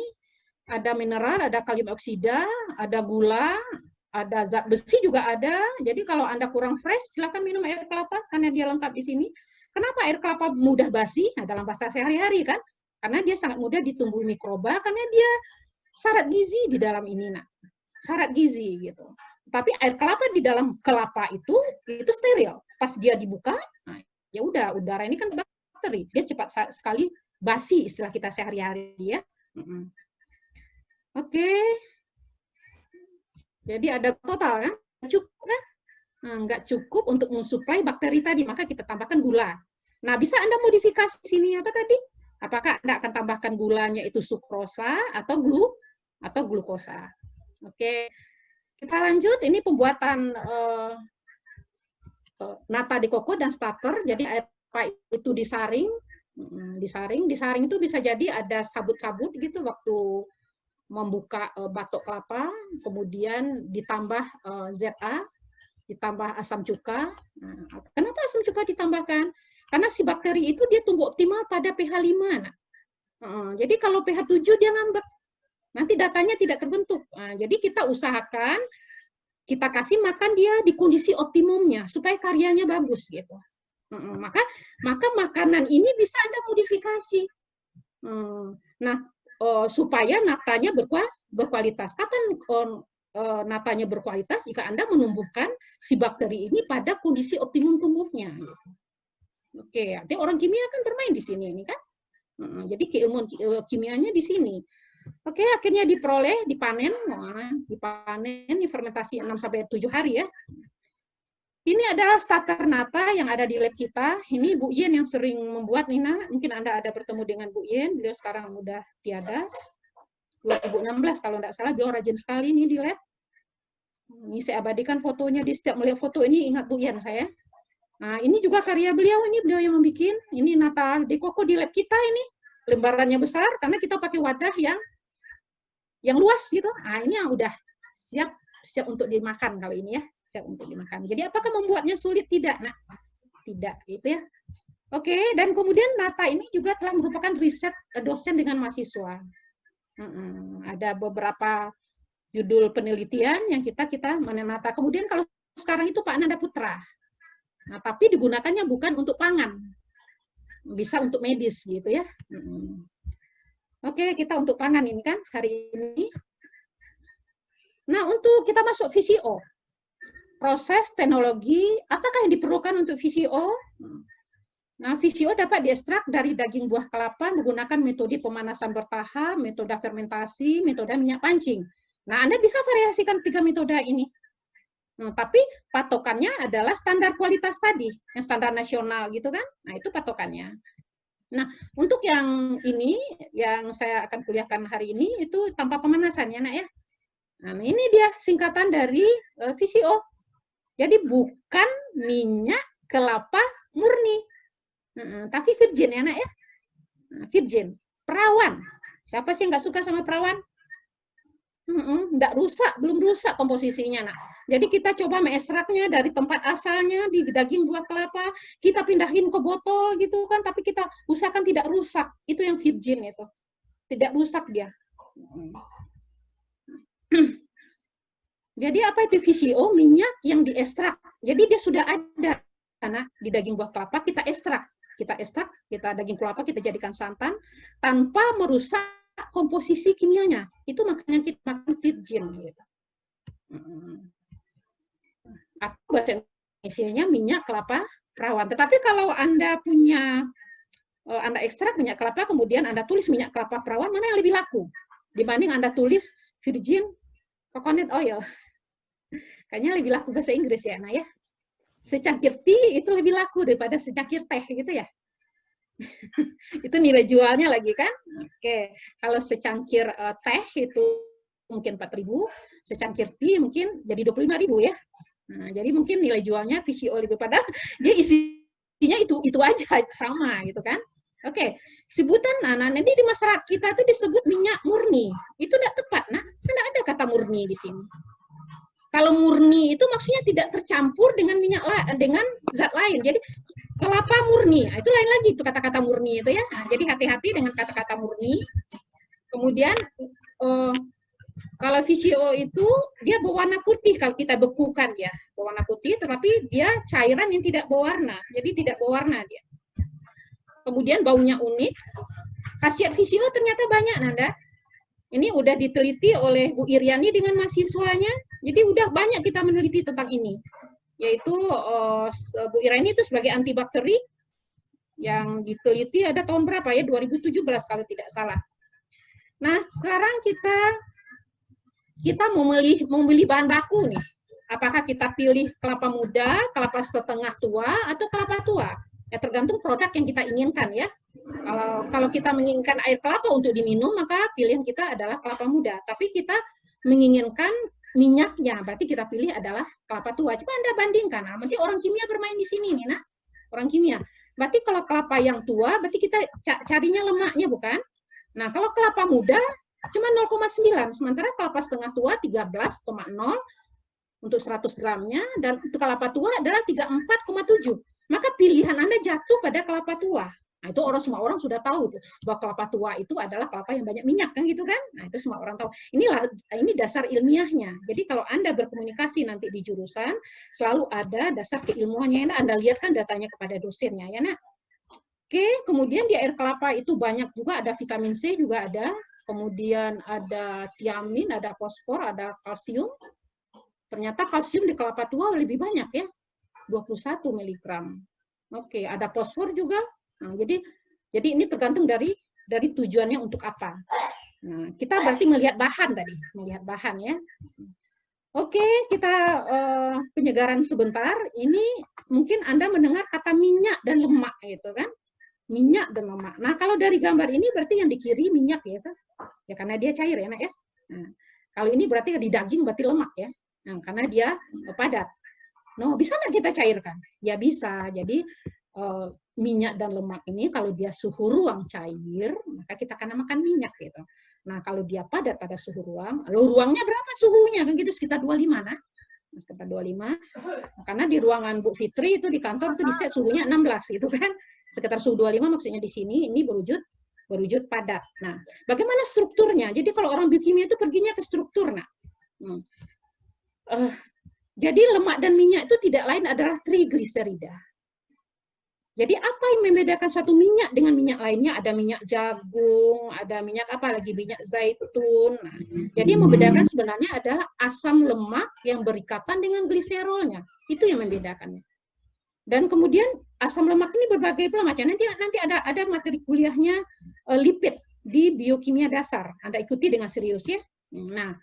Speaker 3: ada mineral, ada kalium oksida, ada gula, ada zat besi juga ada. Jadi kalau Anda kurang fresh, silakan minum air kelapa karena dia lengkap di sini. Kenapa air kelapa mudah basi? Nah, dalam bahasa sehari-hari kan, karena dia sangat mudah ditumbuhi mikroba karena dia syarat gizi di dalam ini, nak. Syarat gizi gitu. Tapi air kelapa di dalam kelapa itu steril. Pas dia dibuka, nah, ya udah udara ini kan bakteri, dia cepat sekali basi istilah kita sehari-hari ya. Oke. Jadi ada total kan? Cukup kan? Nah, nggak cukup untuk mensuplai bakteri tadi, maka kita tambahkan gula. Nah, bisa Anda modifikasi sini apa tadi? Apakah Anda akan tambahkan gulanya itu sukrosa atau glukosa? Oke. Kita lanjut, ini pembuatan nata de coco dan starter. Jadi air kelapa itu disaring itu bisa jadi ada sabut-sabut gitu waktu membuka batok kelapa, kemudian ditambah ZA, ditambah asam cuka. Nah, kenapa asam cuka ditambahkan? Karena si bakteri itu dia tumbuh optimal pada pH 5. Nah, jadi kalau pH 7 dia ngambek. Nanti datanya tidak terbentuk. Nah, jadi kita usahakan kita kasih makan dia di kondisi optimumnya supaya karyanya bagus gitu. Maka makanan ini bisa Anda modifikasi. Nah, supaya natanya berkualitas. Kapan natanya berkualitas? Jika Anda menumbuhkan si bakteri ini pada kondisi optimum tumbuhnya. Oke, artinya orang kimia kan bermain di sini ini kan. Jadi keilmuan kimianya di sini. Oke, akhirnya diperoleh, dipanen, difermentasi 6-7 hari ya. Ini adalah starter nata yang ada di lab kita. Ini Bu Yen yang sering membuat, Nina. Mungkin Anda ada bertemu dengan Bu Yen, beliau sekarang udah tiada. 2016 kalau tidak salah, beliau rajin sekali ini di lab. Ini saya abadikan fotonya, di setiap melihat foto ini ingat Bu Yen saya. Nah, ini juga karya beliau, ini beliau yang membuat. Ini nata de coco di lab kita ini. Lembarannya besar, karena kita pakai wadah yang luas gitu. Nah, ini yang udah siap untuk dimakan kalau ini ya. Siap untuk dimakan. Jadi apakah membuatnya sulit? Tidak, nah, tidak gitu ya. Oke, dan kemudian nata ini juga telah merupakan riset dosen dengan mahasiswa. Ada beberapa judul penelitian yang kita menata. Kemudian kalau sekarang itu Pak Nanda Putra. Nah, tapi digunakannya bukan untuk pangan. Bisa untuk medis gitu ya. Oke, kita untuk pangan ini kan hari ini. Nah, untuk kita masuk VCO. Proses teknologi, apakah yang diperlukan untuk VCO? Nah, VCO dapat diekstrak dari daging buah kelapa menggunakan metode pemanasan bertahap, metode fermentasi, metode minyak pancing. Nah, Anda bisa variasikan 3 metode ini. Nah, tapi patokannya adalah standar kualitas tadi, yang standar nasional gitu kan. Nah, itu patokannya. Nah, untuk yang ini, yang saya akan kuliahkan hari ini, itu tanpa pemanasan ya, Nak ya. Nah, ini dia singkatan dari VCO. Jadi bukan minyak kelapa murni, tapi virgin ya, Nak ya. Virgin, perawan. Siapa sih yang nggak suka sama perawan? Nggak rusak, belum rusak komposisinya, Nak. Jadi kita coba mengekstraknya dari tempat asalnya di daging buah kelapa, kita pindahin ke botol gitu kan, tapi kita usahakan tidak rusak. Itu yang virgin itu, tidak rusak dia. Jadi apa itu VCO? Minyak yang diekstrak. Jadi dia sudah ada karena di daging buah kelapa kita ekstrak, kita daging kelapa kita jadikan santan tanpa merusak komposisi kimianya. Itu makanya kita makan virgin gitu. Atau bahasa Indonesianya minyak kelapa perawan. Tetapi kalau Anda punya Anda ekstrak minyak kelapa kemudian Anda tulis minyak kelapa perawan, mana yang lebih laku dibanding Anda tulis virgin coconut oil? Kayaknya lebih laku bahasa Inggris ya, Nah ya. Secangkir tea itu lebih laku daripada secangkir teh gitu ya. Itu nilai jualnya lagi kan. Oke, kalau secangkir teh itu mungkin 4.000, secangkir tea mungkin jadi 25.000 ya. Nah, jadi mungkin nilai jualnya VCO lebih pada dia isinya itu aja sama gitu kan. Oke, sebutan nanti di masyarakat kita itu disebut minyak murni. Itu tidak tepat, nah, tidak ada kata murni di sini. Kalau murni itu maksudnya tidak tercampur dengan dengan zat lain. Jadi kelapa murni, nah, itu lain lagi itu kata-kata murni itu ya. Nah, jadi hati-hati dengan kata-kata murni. Kemudian kalau VCO itu dia berwarna putih kalau kita bekukan ya, berwarna putih, tetapi dia cairan yang tidak berwarna, jadi tidak berwarna dia. Kemudian baunya unik. Khasiat VCO ternyata banyak, Nanda. Ini udah diteliti oleh Bu Iriani dengan mahasiswanya. Jadi udah banyak kita meneliti tentang ini. Yaitu Bu Iriani itu sebagai antibakteri yang diteliti ada tahun berapa ya? 2017 kalau tidak salah. Nah, sekarang kita mau membeli bahan baku nih. Apakah kita pilih kelapa muda, kelapa setengah tua, atau kelapa tua? Ya tergantung produk yang kita inginkan ya. Kalau kita menginginkan air kelapa untuk diminum, maka pilihan kita adalah kelapa muda. Tapi kita menginginkan minyaknya, berarti kita pilih adalah kelapa tua. Coba Anda bandingkan. Nah, nanti orang kimia bermain di sini nih, nah. Orang kimia. Berarti kalau kelapa yang tua, berarti kita carinya lemaknya bukan? Nah, kalau kelapa muda cuma 0,9, sementara kelapa setengah tua 13,0 untuk 100 gramnya, dan untuk kelapa tua adalah 34,7. Maka pilihan Anda jatuh pada kelapa tua. Nah, itu semua orang sudah tahu tuh, bahwa kelapa tua itu adalah kelapa yang banyak minyak kan gitu kan? Nah, itu semua orang tahu. Ini dasar ilmiahnya. Jadi kalau Anda berkomunikasi nanti di jurusan, selalu ada dasar keilmuannya. Anda lihat kan datanya kepada dosennya ya, Nak. Oke, kemudian di air kelapa itu banyak juga, ada vitamin C juga ada, kemudian ada tiamin, ada fosfor, ada kalsium. Ternyata kalsium di kelapa tua lebih banyak ya. 21 mg. Oke, ada fosfor juga. Nah, jadi ini tergantung dari tujuannya untuk apa. Nah, kita berarti melihat bahan tadi, melihat bahan ya. Oke, kita penyegaran sebentar. Ini mungkin Anda mendengar kata minyak dan lemak gitu kan? Minyak dan lemak. Nah, kalau dari gambar ini berarti yang di kiri minyak ya, ya karena dia cair ya, Nak ya. Nah, kalau ini berarti di daging berarti lemak ya. Nah, karena dia padat. No, bisa nggak kita cairkan? Ya bisa. Jadi minyak dan lemak ini kalau dia suhu ruang cair, maka kita akan namakan minyak gitu. Nah, kalau dia padat pada suhu ruang, lalu ruangnya berapa suhunya? Kan gitu sekitar 25, nah. Sekitar 25. Karena di ruangan Bu Fitri itu di kantor itu diset suhunya 16 gitu kan. Sekitar suhu 25 maksudnya di sini ini berwujud padat. Nah, bagaimana strukturnya? Jadi kalau orang biokimia itu perginya ke struktur, nah. Jadi lemak dan minyak itu tidak lain adalah trigliserida. Jadi apa yang membedakan satu minyak dengan minyak lainnya? Ada minyak jagung, ada minyak apa lagi? Minyak zaitun. Nah, jadi yang membedakan sebenarnya adalah asam lemak yang berikatan dengan gliserolnya. Itu yang membedakannya. Dan kemudian asam lemak ini berbagai macam. Nanti ada materi kuliahnya lipid di biokimia dasar. Anda ikuti dengan serius ya. Nah,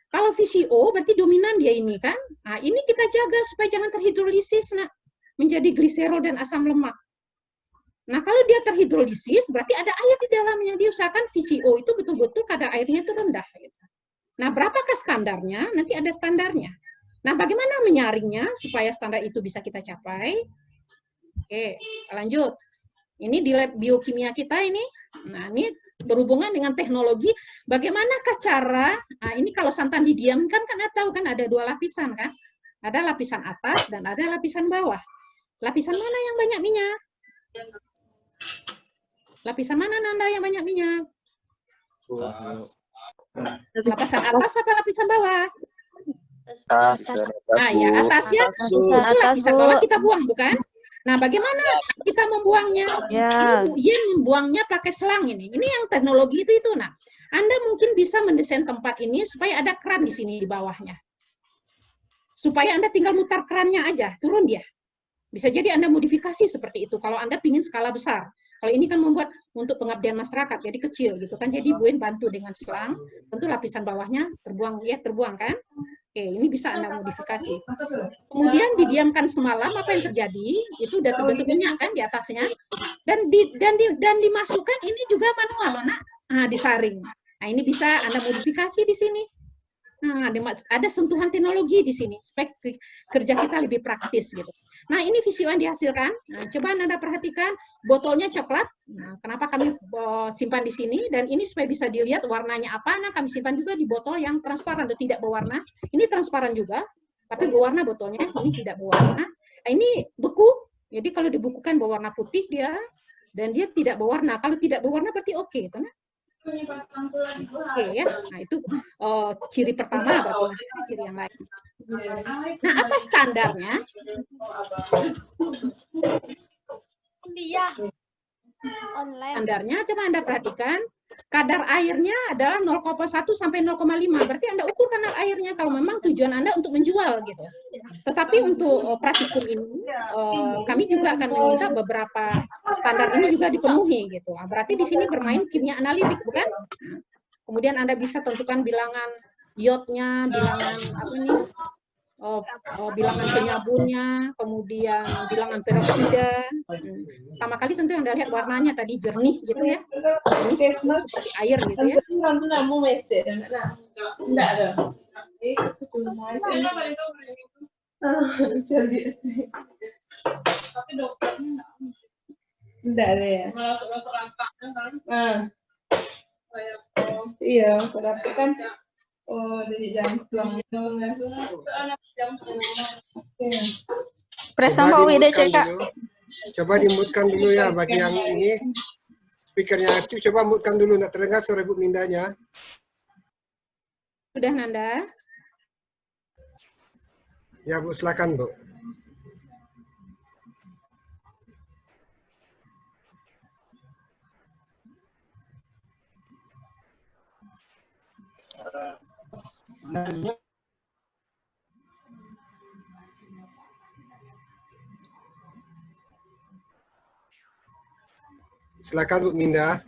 Speaker 3: kalau VCO berarti dominan dia ini kan. Nah, ini kita jaga supaya jangan terhidrolisis menjadi gliserol dan asam lemak. Nah, kalau dia terhidrolisis berarti ada air di dalamnya. Diusahakan VCO itu betul-betul kadar airnya itu rendah gitu. Nah, berapakah standarnya? Nanti ada standarnya. Nah, bagaimana menyaringnya supaya standar itu bisa kita capai? Oke, lanjut. Ini di lab biokimia kita ini. Nah, ini berhubungan dengan teknologi. Bagaimanakah cara, nah ini kalau santan didiamkan kan tahu kan ada dua lapisan kan? Ada lapisan atas dan ada lapisan bawah. Lapisan mana yang banyak minyak? Lapisan mana Nanda yang banyak minyak? Lapisan atas apa lapisan bawah?
Speaker 4: Atas.
Speaker 3: Nah ya, atasnya itu lapisan bawah kita buang bukan? Nah, bagaimana kita membuangnya?
Speaker 5: Ya.
Speaker 3: Dia membuangnya pakai selang ini. Ini yang teknologi itu. Nah, Anda mungkin bisa mendesain tempat ini supaya ada keran di sini di bawahnya. Supaya Anda tinggal mutar kerannya aja, turun dia. Bisa jadi Anda modifikasi seperti itu kalau Anda ingin skala besar. Kalau ini kan membuat untuk pengabdian masyarakat, jadi kecil gitu kan. Jadi Bu En bantu dengan selang, tentu lapisan bawahnya terbuang kan. Oke, ini bisa Anda modifikasi. Kemudian didiamkan semalam, apa yang terjadi? Itu udah terbentuk minyak kan di atasnya. Dan dimasukkan ini juga manual, Nak. Nah, disaring. Nah, ini bisa Anda modifikasi di sini. Nah, ada sentuhan teknologi di sini, supaya kerja kita lebih praktis gitu. Nah, ini visual yang dihasilkan. Nah, coba Anda perhatikan, botolnya coklat. Nah, kenapa kami simpan di sini? Dan ini supaya bisa dilihat warnanya apa. Nah, kami simpan juga di botol yang transparan atau tidak berwarna. Ini transparan juga, tapi berwarna botolnya. Ini tidak berwarna. Nah, ini beku. Jadi kalau dibukukan berwarna putih dia, dan dia tidak berwarna. Kalau tidak berwarna berarti oke, gitu, nah. Oke ya, nah itu ciri pertama, berarti masih ada ciri yang lain. Nah, apa standarnya? Standarnya, coba Anda perhatikan, kadar airnya adalah 0,1 sampai 0,5. Berarti Anda ukur kadar airnya kalau memang tujuan Anda untuk menjual gitu. Tetapi untuk praktikum ini, kami juga akan meminta beberapa standar ini juga dipenuhi gitu. Berarti di sini bermain kimia analitik, bukan? Kemudian Anda bisa tentukan bilangan iodnya, bilangan apa nih? Bilangan penyabunnya, kemudian bilangan peroksida. Pertama kali tentu yang Anda lihat warnanya tadi jernih gitu ya. Ini seperti air gitu ya.
Speaker 5: Enggak ada ya. Iya, tapi kan dari jam pulang itu
Speaker 1: coba dimutkan dulu ya bagi yang ini speakernya itu, coba mutkan dulu, nggak terdengar suara Bu Mindanya.
Speaker 3: Sudah Nanda?
Speaker 1: Ya Bu, silakan Bu. Silakan Bu Minda.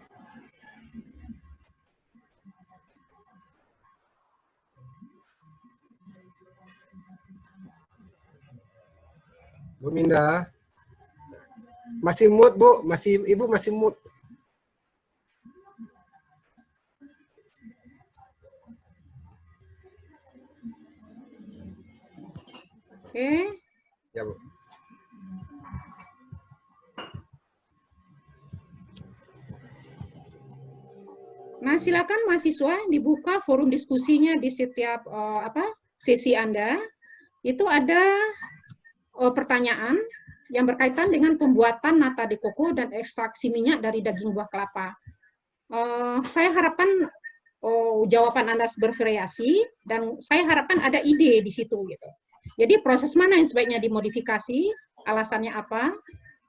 Speaker 1: Bu Minda. Masih mute Bu, Ibu masih mute.
Speaker 3: Oke.
Speaker 1: Ya Bu.
Speaker 3: Nah, silakan mahasiswa dibuka forum diskusinya di setiap sesi Anda. Itu ada pertanyaan yang berkaitan dengan pembuatan nata de coco dan ekstraksi minyak dari daging buah kelapa. Saya harapkan jawaban Anda bervariasi dan saya harapkan ada ide di situ gitu. Jadi proses mana yang sebaiknya dimodifikasi, alasannya apa,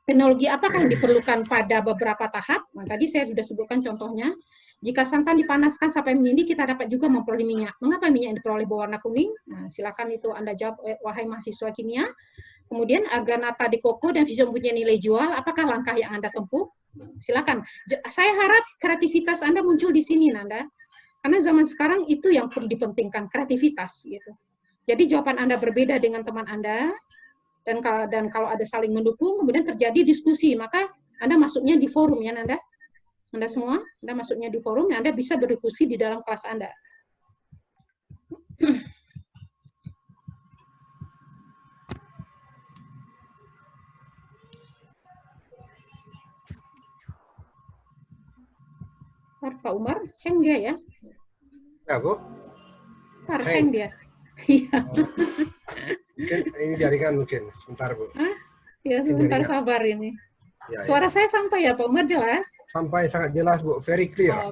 Speaker 3: teknologi apakah yang diperlukan pada beberapa tahap. Nah, tadi saya sudah sebutkan contohnya. Jika santan dipanaskan sampai mendidih, kita dapat juga memperoleh minyak. Mengapa minyak yang diperoleh berwarna kuning? Nah, silakan itu Anda jawab, wahai mahasiswa kimia. Kemudian agar nata de coco dan visum punya nilai jual, apakah langkah yang Anda tempuh? Silakan. Saya harap kreativitas Anda muncul di sini, Nanda. Karena zaman sekarang itu yang perlu dipentingkan, kreativitas gitu. Jadi jawaban Anda berbeda dengan teman Anda, dan kalau ada saling mendukung, kemudian terjadi diskusi, maka Anda masuknya di forum ya, Nanda. Anda semua, Anda masuknya di forum, Anda bisa berdiskusi di dalam kelas Anda. Pak Umar, hang dia ya?
Speaker 1: Ya Bu.
Speaker 3: Hang dia. Iya.
Speaker 1: Mungkin ini jaringan mungkin, sebentar Bu.
Speaker 3: Ya, sebentar sabar ini.
Speaker 1: Ya,
Speaker 3: suara saya sampai ya Pak Umar, jelas?
Speaker 1: Sampai sangat jelas Bu, very clear.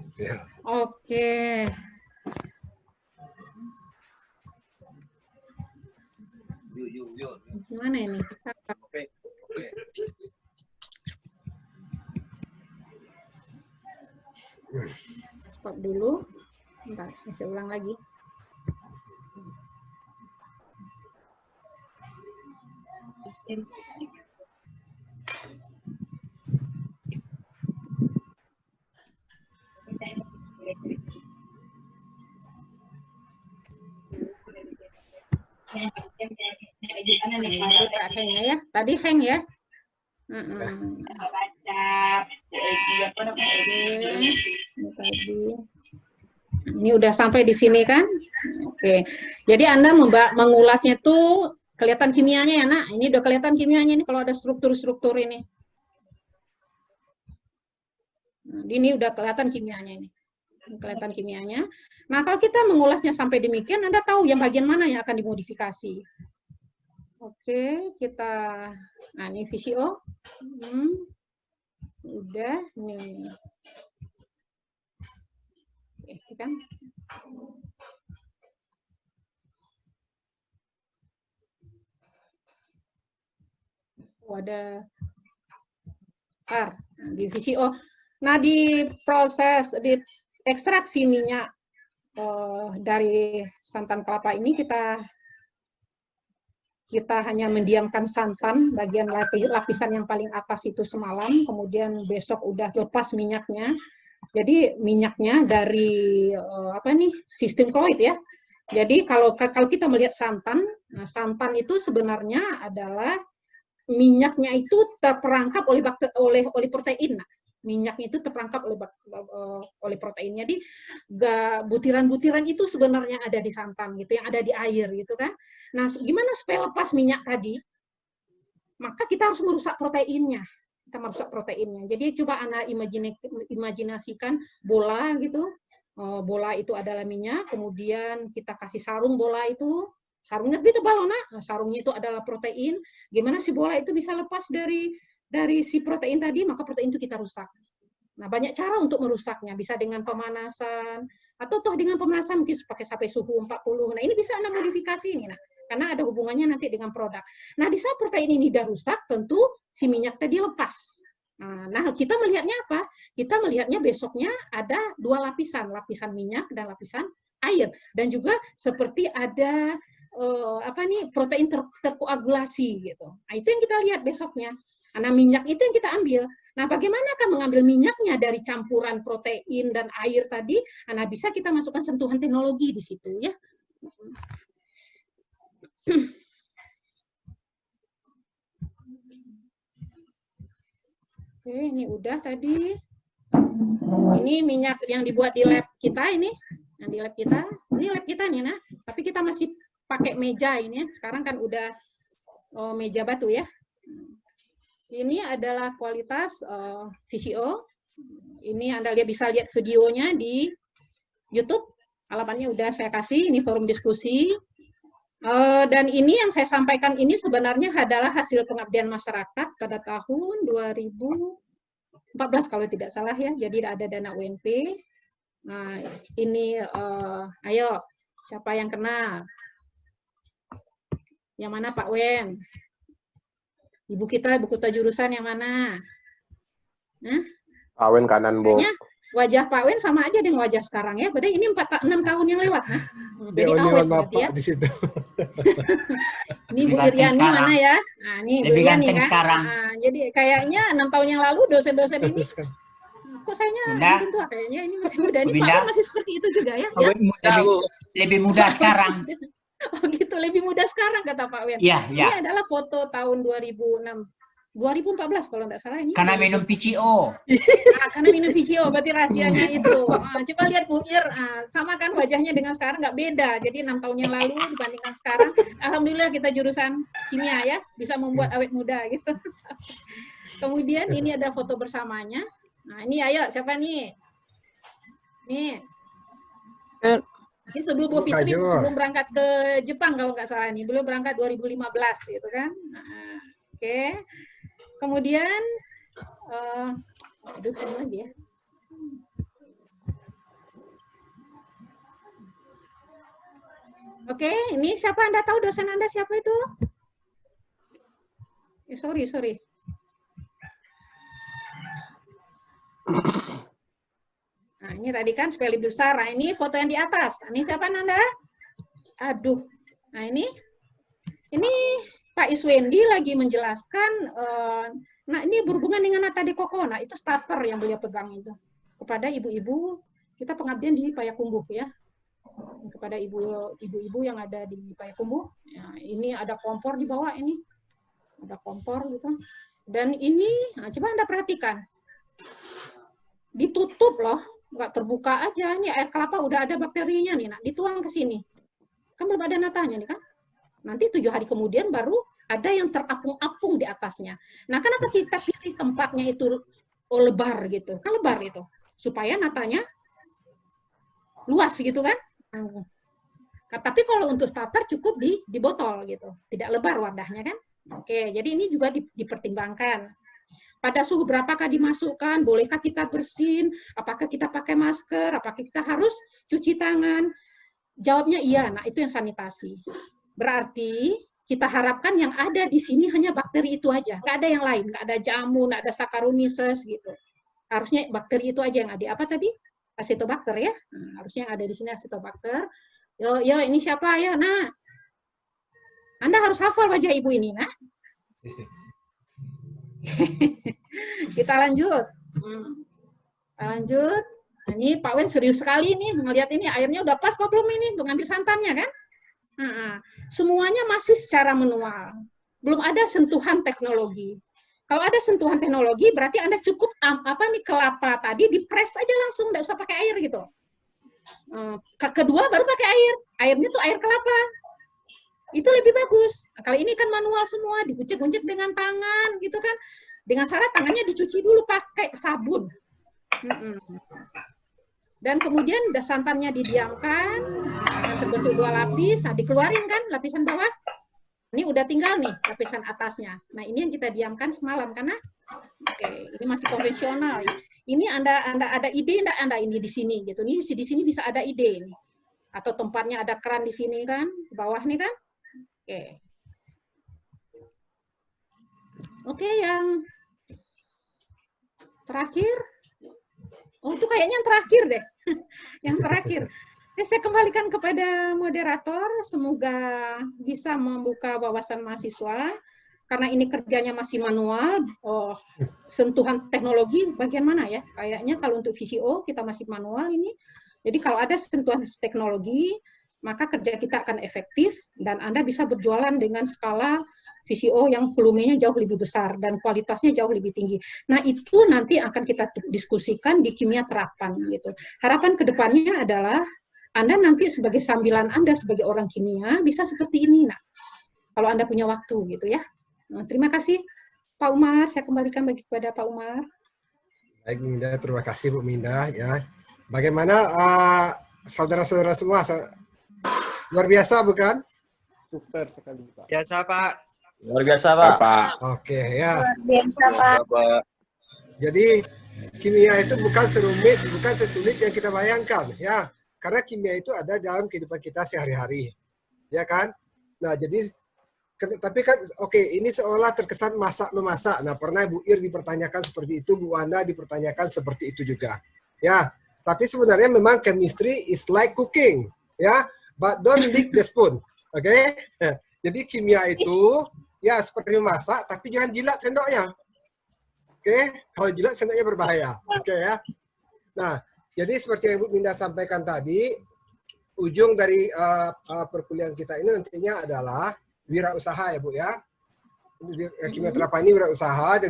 Speaker 3: Oke. Gimana ini? Stop dulu. Bentar, saya ulang lagi. Ya. Tadi hang ya. Ini udah sampai di sini kan? Oke. Oke. Jadi Anda mengulasnya tuh kelihatan kimianya ya, Nak. Ini udah kelihatan kimianya nih kalau ada struktur-struktur ini. Nah, ini udah kelihatan kimianya ini. Kelihatan kimianya. Nah, kalau kita mengulasnya sampai demikian, Anda tahu yang bagian mana yang akan dimodifikasi. Oke, kita, nah ini VCO. Udah, nih. Oke, kan? Oh, ada di VCO. Nah, di proses di ekstraksi minyak dari santan kelapa ini kita hanya mendiamkan santan bagian lapisan yang paling atas itu semalam, kemudian besok udah lepas minyaknya. Jadi minyaknya dari sistem kolloid ya. Jadi kalau kita melihat santan, nah santan itu sebenarnya adalah minyaknya itu terperangkap oleh protein. Nah, minyaknya itu terperangkap oleh protein. Jadi butiran-butiran itu sebenarnya ada di santan gitu, yang ada di air gitu kan. Nah, gimana supaya lepas minyak tadi? Maka kita harus merusak proteinnya. Kita merusak proteinnya. Jadi coba Anda imajinasikan bola gitu. Bola itu adalah minyak, kemudian kita kasih sarung bola itu. Sarungnya lebih tebal, Nak. Nah, sarungnya itu adalah protein. Gimana si bola itu bisa lepas dari si protein tadi? Maka protein itu kita rusak. Nah, banyak cara untuk merusaknya. Bisa dengan pemanasan, atau toh dengan pemanasan mungkin pakai sampai suhu 40. Nah, ini bisa Anda modifikasi ini, nah. Karena ada hubungannya nanti dengan produk. Nah, di saat protein ini sudah rusak, tentu si minyak tadi lepas. Nah, kita melihatnya apa? Kita melihatnya besoknya ada dua lapisan, lapisan minyak dan lapisan air. Dan juga seperti ada protein terkoagulasi gitu. Nah, itu yang kita lihat besoknya. Nah, minyak itu yang kita ambil. Nah, bagaimana kan mengambil minyaknya dari campuran protein dan air tadi? Nah, bisa kita masukkan sentuhan teknologi di situ ya. Oke, ini udah tadi. Ini minyak yang dibuat di lab kita ini, yang di lab kita. Ini lab kita nih, nah. Tapi kita masih pakai meja ini. Sekarang kan udah meja batu ya. Ini adalah kualitas VCO. Ini Anda bisa lihat videonya di YouTube. Alamatnya udah saya kasih. Ini forum diskusi. Dan ini yang saya sampaikan ini sebenarnya adalah hasil pengabdian masyarakat pada tahun 2014 kalau tidak salah ya. Jadi ada dana UNP. Nah, ini ayo siapa yang kenal? Yang mana Pak Wen? Ibu kita jurusan yang mana? Nah,
Speaker 4: Pak Wen kanan, Bu.
Speaker 3: Wajah Pak Wen sama aja dengan wajah sekarang ya. Padahal ini 6 tahun yang lewat. Nah. Jadi awet berarti ya.
Speaker 1: Di situ.
Speaker 3: Ini Bu Iriani mana ya? Nah, ini Bu Iriani kan.
Speaker 6: Sekarang.
Speaker 3: Nah, jadi kayaknya 6 tahun yang lalu dosen-dosen ini kok sayanya mungkin tua kayaknya ini masih muda. Ini Pak Wen masih seperti itu juga ya.
Speaker 6: Lebih muda sekarang.
Speaker 3: Oh gitu, lebih muda sekarang kata Pak Wen.
Speaker 6: Iya, iya.
Speaker 3: Ini adalah foto tahun 2014 kalau nggak salah ini.
Speaker 6: Karena minum PCO.
Speaker 3: Nah, karena minum PCO, berarti rahasianya itu. Coba lihat Bu Ir, sama kan wajahnya dengan sekarang nggak beda. Jadi 6 tahun yang lalu dibandingkan sekarang, alhamdulillah kita jurusan kimia ya, bisa membuat awet muda gitu. Kemudian ini ada foto bersamanya. Nah ini ayo, siapa nih? Nih. Ini sebelum Bu Fitri, sebelum berangkat ke Jepang kalau nggak salah nih. Belum berangkat 2015 gitu kan. Nah, oke. Kemudian, aduh, ini lagi ya. Oke, ini siapa Anda tahu dosen Anda siapa itu? Sorry. Nah, ini tadi kan supaya lebih besar. Nah, ini foto yang di atas. Ini siapa Anda? Aduh. Nah, ini Pak Iswendi lagi menjelaskan, nah ini berhubungan dengan Nata de Coco, nah itu starter yang beliau pegang itu. Kepada ibu-ibu, kita pengabdian di Payakumbuh ya. Kepada ibu-ibu yang ada di Payakumbuh. Ya, ini ada kompor di bawah ini. Ada kompor gitu. Dan ini, nah, coba Anda perhatikan. Ditutup loh, nggak terbuka aja. Ini air kelapa udah ada bakterinya nih, nah dituang ke sini. Kan belum ada natanya nih kan. Nanti 7 hari kemudian baru ada yang terapung-apung di atasnya. Nah, kenapa kita pilih tempatnya itu lebar gitu? Kan lebar itu. Supaya natanya luas gitu kan. Tapi kalau untuk starter cukup di botol gitu. Tidak lebar wadahnya kan. Oke, jadi ini juga dipertimbangkan. Pada suhu berapakah dimasukkan? Bolehkah kita bersin? Apakah kita pakai masker? Apakah kita harus cuci tangan? Jawabnya iya. Nah, itu yang sanitasi. Berarti kita harapkan yang ada di sini hanya bakteri itu aja. Nggak ada yang lain. Nggak ada jamur, nggak ada Saccharomyces gitu. Harusnya bakteri itu aja yang ada. Apa tadi? Acetobacter ya. Harusnya yang ada di sini Acetobacter. Yo, ini siapa ya? Nah, Anda harus hafal wajah ibu ini, nah. Kita lanjut. Kita lanjut. Ini Pak Wen serius sekali nih melihat ini airnya udah pas apa belum ini untuk ngambil santannya kan? Semuanya masih secara manual. Belum ada sentuhan teknologi. Kalau ada sentuhan teknologi berarti Anda cukup kelapa tadi dipres aja langsung, nggak usah pakai air gitu. Kedua baru pakai air. Airnya tuh air kelapa. Itu lebih bagus. Nah, kali ini kan manual semua, dikucek-kucek dengan tangan gitu kan. Dengan syarat tangannya dicuci dulu pakai sabun. Dan kemudian santannya didiamkan, dan terbentuk 2 lapis. Nah, dikeluarin kan lapisan bawah. Ini udah tinggal nih lapisan atasnya. Nah, ini yang kita diamkan semalam karena oke, ini masih konvensional. Ini Anda ada ide enggak Anda ini di sini gitu. Ini di sini bisa ada ide ini. Atau tempatnya ada keran di sini kan, di bawah nih kan. Oke, yang terakhir. Oh, itu kayaknya yang terakhir deh. Yang terakhir. Saya kembalikan kepada moderator. Semoga bisa membuka wawasan mahasiswa. Karena ini kerjanya masih manual. Sentuhan teknologi bagian mana ya? Kayaknya kalau untuk VCO kita masih manual ini. Jadi kalau ada sentuhan teknologi, maka kerja kita akan efektif dan Anda bisa berjualan dengan skala VCO yang volumenya jauh lebih besar dan kualitasnya jauh lebih tinggi. Nah, itu nanti akan kita diskusikan di kimia terapan gitu. Harapan kedepannya adalah Anda nanti sebagai sambilan Anda sebagai orang kimia bisa seperti ini, nah. Kalau Anda punya waktu gitu ya. Nah, terima kasih Pak Umar, saya kembalikan kepada Pak Umar.
Speaker 1: Baik Minda, terima kasih Bu Minda ya. Bagaimana saudara-saudara semua? Luar biasa bukan?
Speaker 4: Super sekali Pak.
Speaker 7: Biasa Pak.
Speaker 8: Luar biasa Pak.
Speaker 1: Oke ya.
Speaker 2: Biasa Pak.
Speaker 1: Jadi kimia itu bukan serumit, bukan sesulit yang kita bayangkan ya. Karena kimia itu ada dalam kehidupan kita sehari-hari, ya kan? Nah jadi, tapi kan oke, ini seolah terkesan masak-memasak. Nah pernah Bu Ir dipertanyakan seperti itu, Bu Wanda dipertanyakan seperti itu juga, ya. Tapi sebenarnya memang chemistry is like cooking, ya. But don't lick the spoon, oke? Jadi kimia itu ya seperti memasak, tapi jangan jilat sendoknya, oke? Kalau jilat sendoknya berbahaya, oke ya. Nah, jadi seperti yang Bu Minda sampaikan tadi, ujung dari perkuliahan kita ini nantinya adalah wirausaha ya Bu ya. Kimia terapan ini wirausaha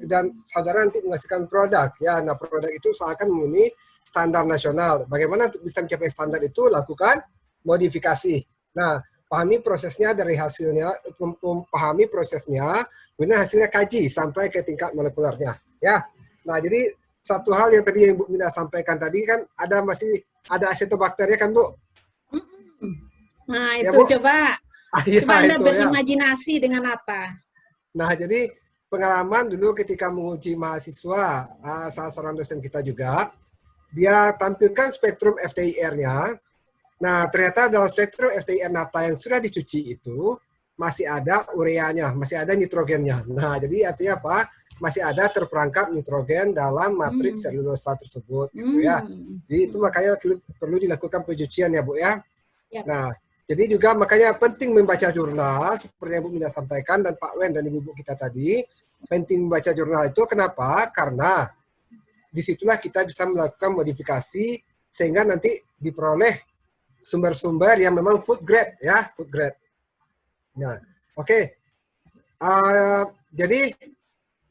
Speaker 1: dan saudara nanti menghasilkan produk ya. Nah produk itu usahakan memenuhi standar nasional. Bagaimana untuk bisa mencapai standar itu? Lakukan modifikasi. Nah pahami prosesnya dari hasilnya, pahami prosesnya, kemudian hasilnya kaji sampai ke tingkat molekulernya ya. Nah jadi satu hal yang tadi yang Bu Minda sampaikan tadi kan masih ada acetobacternya kan Bu?
Speaker 3: Nah itu
Speaker 1: ya,
Speaker 3: coba. Coba Anda berimajinasi dengan apa?
Speaker 1: Nah, jadi pengalaman dulu ketika menguji mahasiswa, salah seorang dosen kita juga, dia tampilkan spektrum FTIR-nya. Nah, ternyata dalam spektrum FTIR nata yang sudah dicuci itu, masih ada ureanya, masih ada nitrogennya. Nah, jadi artinya apa? Masih ada terperangkap nitrogen dalam matriks selulosa tersebut, gitu ya. Jadi itu makanya perlu dilakukan pencucian ya, Bu ya. Yep. Nah, jadi juga makanya penting membaca jurnal seperti yang Bu Minda sampaikan dan Pak Wen dan Ibu kita tadi, penting membaca jurnal itu kenapa? Karena disitulah kita bisa melakukan modifikasi sehingga nanti diperoleh sumber-sumber yang memang food grade ya, food grade. Nah, oke. Jadi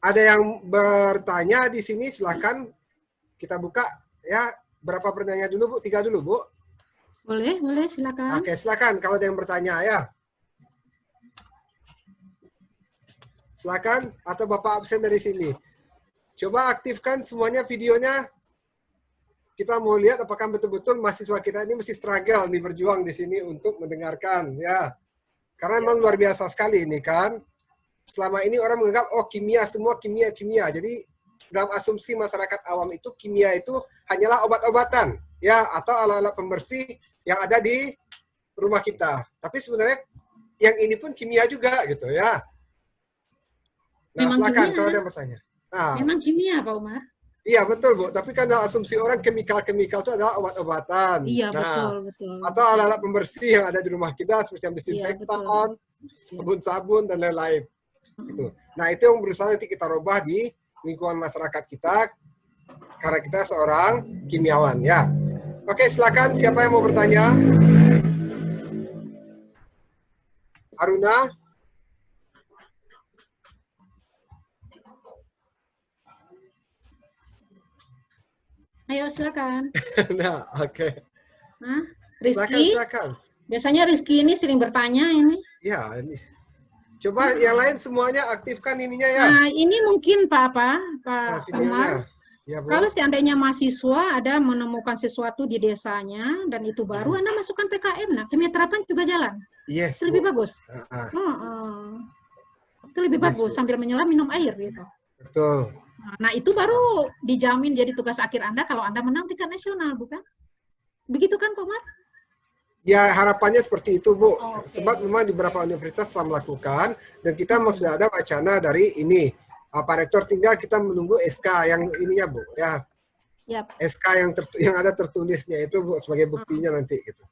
Speaker 1: ada yang bertanya di sini, silakan kita buka ya. Berapa pertanyaan dulu Bu? 3 dulu Bu.
Speaker 3: Boleh, silakan.
Speaker 1: Oke, silakan kalau ada yang bertanya ya. Silakan, atau Bapak absen dari sini. Coba aktifkan semuanya videonya. Kita mau lihat apakah betul-betul mahasiswa kita ini mesti struggle nih, berjuang di sini untuk mendengarkan ya. Karena memang luar biasa sekali ini kan. Selama ini orang menganggap oh kimia, semua kimia. Jadi dalam asumsi masyarakat awam itu kimia itu hanyalah obat-obatan ya, atau alat-alat pembersih yang ada di rumah kita. Tapi sebenarnya yang ini pun kimia juga gitu ya. Nah,
Speaker 3: Memang
Speaker 1: silakan
Speaker 3: kimia.
Speaker 1: kalau ada yang bertanya. Nah,
Speaker 3: Memang kimia, Pak Umar.
Speaker 1: iya betul Bu, tapi kan asumsi orang kemikal-kemikal itu adalah obat-obatan.
Speaker 3: Iya,
Speaker 1: Nah,
Speaker 3: betul.
Speaker 1: atau alat-alat pembersih yang ada di rumah kita seperti desinfektan, sabun-sabun dan lain-lain. Gitu. Nah, itu yang berusaha nanti kita rubah di lingkungan masyarakat kita karena kita seorang kimiawan ya. Oke, silakan siapa yang mau bertanya? Aruna?
Speaker 3: Ayo, silakan.
Speaker 1: Nah, oke.
Speaker 3: Hah? Rizky?
Speaker 1: Silakan.
Speaker 3: Biasanya Rizky ini sering bertanya ini.
Speaker 1: Ya, ini. Coba yang lain semuanya aktifkan ininya ya.
Speaker 3: Nah, ini mungkin Pak
Speaker 1: Nah,
Speaker 3: Umar.
Speaker 1: Ya, Bu.
Speaker 3: Kalau seandainya mahasiswa ada menemukan sesuatu di desanya dan itu baru, Anda masukkan PKM. Nah, kimia terapan juga jalan.
Speaker 1: Yes,
Speaker 3: Itu lebih
Speaker 1: Bu.
Speaker 3: bagus. Itu lebih
Speaker 1: Yes,
Speaker 3: bagus
Speaker 1: Bu.
Speaker 3: sambil menyelam minum air gitu.
Speaker 1: Betul.
Speaker 3: Nah, itu baru dijamin jadi tugas akhir Anda kalau Anda menang tingkat nasional, bukan? Begitu kan, Pak Umar?
Speaker 1: Ya, harapannya seperti itu, Bu.
Speaker 3: Oke.
Speaker 1: Sebab memang di beberapa universitas telah melakukan, dan kita sudah ada wacana dari ini. Pak Rektor, tinggal kita menunggu SK yang ininya, Bu. Ya,
Speaker 3: Yap.
Speaker 1: SK yang ada tertulisnya itu, Bu, sebagai buktinya nanti. Gitu.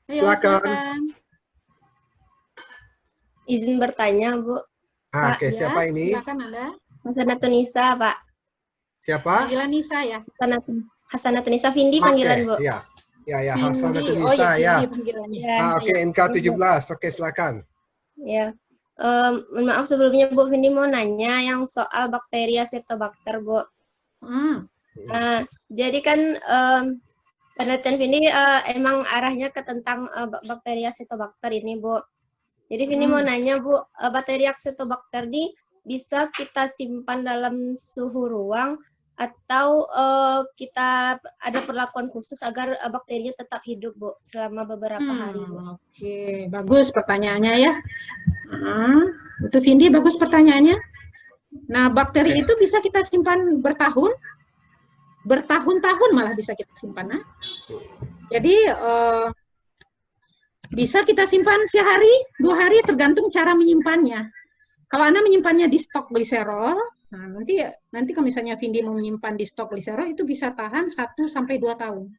Speaker 3: Ayo,
Speaker 1: Silakan.
Speaker 7: Izin bertanya, Bu.
Speaker 1: Oke,
Speaker 3: Ya,
Speaker 1: siapa ini?
Speaker 3: silakan Anda.
Speaker 7: Hasanatun Nisa, Pak.
Speaker 1: Siapa?
Speaker 3: Panggilan Nisa ya?
Speaker 7: Hasanatun Nisa, Vindi panggilan, Bu.
Speaker 1: Ya,
Speaker 3: Vindi.
Speaker 1: Hasanatun
Speaker 3: Oh
Speaker 1: Nisa,
Speaker 3: ya,
Speaker 1: ya.
Speaker 3: Vindi panggilannya.
Speaker 7: Ya.
Speaker 1: Oke, NK17. Oke, silakan.
Speaker 7: Ya. Mohon maaf sebelumnya, Bu. Vindi mau nanya yang soal bakteri Acetobacter, Bu. Jadi kan penelitian Vindi emang arahnya ke tentang bakteri Acetobacter ini, Bu. Jadi Vindi mau nanya, Bu, bakteri Acetobacter ini bisa kita simpan dalam suhu ruang atau kita ada perlakuan khusus agar bakterinya tetap hidup, Bu, selama beberapa hari, Bu?
Speaker 3: Oke, bagus pertanyaannya ya. Itu Vindi, bagus pertanyaannya. Nah, bakteri itu bisa kita simpan bertahun-tahun malah bisa kita simpan. Nah. Jadi bisa kita simpan sehari, 2 hari tergantung cara menyimpannya. Kalau Anda menyimpannya di stok gliserol, nah nanti kalau misalnya Vindi mau menyimpan di stok gliserol itu bisa tahan 1 sampai 2 tahun.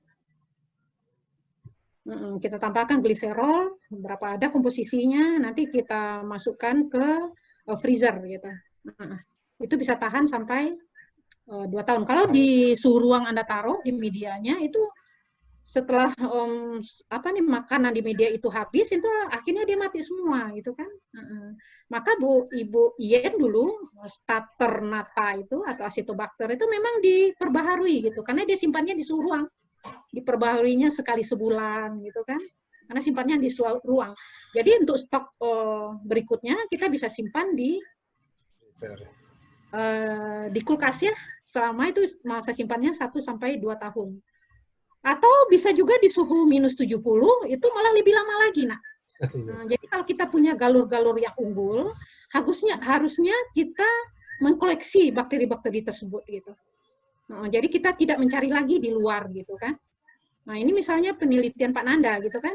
Speaker 3: Kita tambahkan gliserol, berapa ada komposisinya, nanti kita masukkan ke freezer gitu. Itu bisa tahan sampai 2 tahun. Kalau di suhu ruang Anda taruh di medianya itu setelah makanan di media itu habis, itu akhirnya dia mati semua gitu kan. Maka Ibu Yen dulu starter nata itu atau Acetobacter itu memang diperbaharui gitu, karena dia simpannya di suhu ruang, diperbaharuinya sekali sebulan gitu kan, karena simpannya di suhu ruang. Jadi untuk stok berikutnya kita bisa simpan di kulkas ya, selama itu masa simpannya 1 sampai 2 tahun. Atau bisa juga di suhu minus 70, itu malah lebih lama lagi, nak. Jadi kalau kita punya galur-galur yang unggul, harusnya kita mengkoleksi bakteri-bakteri tersebut gitu. Jadi kita tidak mencari lagi di luar gitu kan. Nah ini misalnya penelitian Pak Nanda gitu kan,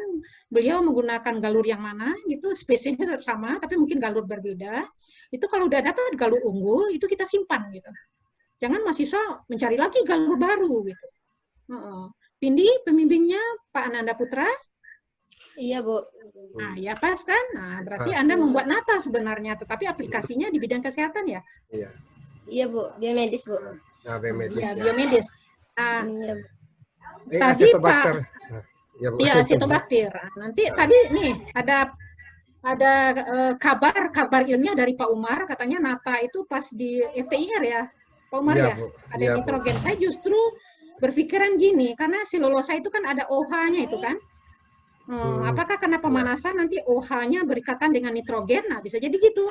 Speaker 3: beliau menggunakan galur yang mana gitu, spesiesnya tetap sama, tapi mungkin galur berbeda. Itu kalau udah dapat galur unggul, itu kita simpan gitu. Jangan mahasiswa mencari lagi galur baru gitu. Vindi, pembimbingnya Pak Ananda Putra?
Speaker 7: Iya, Bu.
Speaker 3: Nah, ya pas kan? Nah, berarti Anda membuat nata sebenarnya, tetapi aplikasinya di bidang kesehatan ya?
Speaker 1: Iya.
Speaker 7: Iya, Bu. Biomedis, Bu.
Speaker 1: Nah, biomedis
Speaker 3: ya.
Speaker 1: ya.
Speaker 3: Biomedis. Nah,
Speaker 1: tadi
Speaker 3: Acetobacter.
Speaker 1: Iya,
Speaker 3: Acetobacter. Nanti tadi nih ada kabar ilmiah dari Pak Umar, katanya nata itu pas di FTIR ya, Pak Umar ya? Ada nitrogen. Saya justru berpikiran gini, karena selulosa itu kan ada OH-nya itu kan. Apakah karena pemanasan nanti OH-nya berikatan dengan nitrogen? Nah, bisa jadi gitu.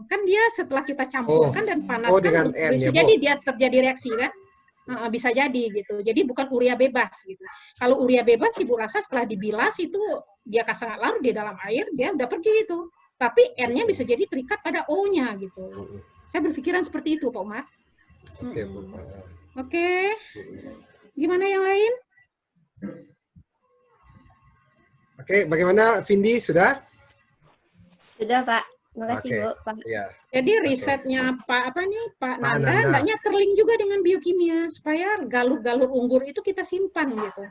Speaker 3: Kan dia setelah kita campurkan dan panaskan, bisa jadi dia terjadi reaksi kan? Bisa jadi gitu. Jadi bukan urea bebas gitu. Kalau urea bebas, Ibu rasa setelah dibilas itu dia sangat larut di dalam air, dia udah pergi itu. Tapi N-nya bisa jadi terikat pada O-nya gitu. Saya berpikiran seperti itu, Pak Umar.
Speaker 1: Oke, Bu.
Speaker 3: Oke. Gimana yang lain?
Speaker 1: Oke, bagaimana Vindi, sudah?
Speaker 7: Sudah, Pak. Terima kasih, Bu. Pak.
Speaker 1: Ya.
Speaker 3: Jadi risetnya Pak Nanda, hendaknya terlink juga dengan biokimia supaya galur-galur unggur itu kita simpan gitu.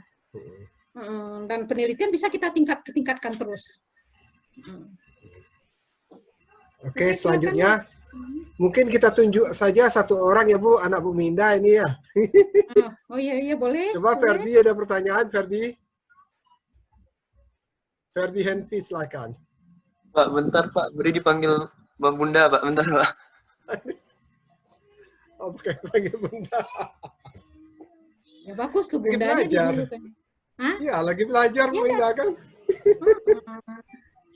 Speaker 3: Dan penelitian bisa kita tingkatkan terus.
Speaker 1: Oke, selanjutnya mungkin kita tunjuk saja satu orang ya Bu, anak Bu Minda ini ya.
Speaker 3: Oh iya boleh.
Speaker 1: Coba
Speaker 3: boleh.
Speaker 1: Ferdi ada pertanyaan, Ferdi. Ferdi Henfi, silakan.
Speaker 9: Pak, bentar Pak, beri dipanggil Mbak Bunda, Pak, bentar Pak.
Speaker 1: Oh, bukan panggil Bunda.
Speaker 3: Ya bagus tuh
Speaker 1: Lagi
Speaker 3: Bunda.
Speaker 1: belajar. Iya, lagi belajar Bu Minda kan.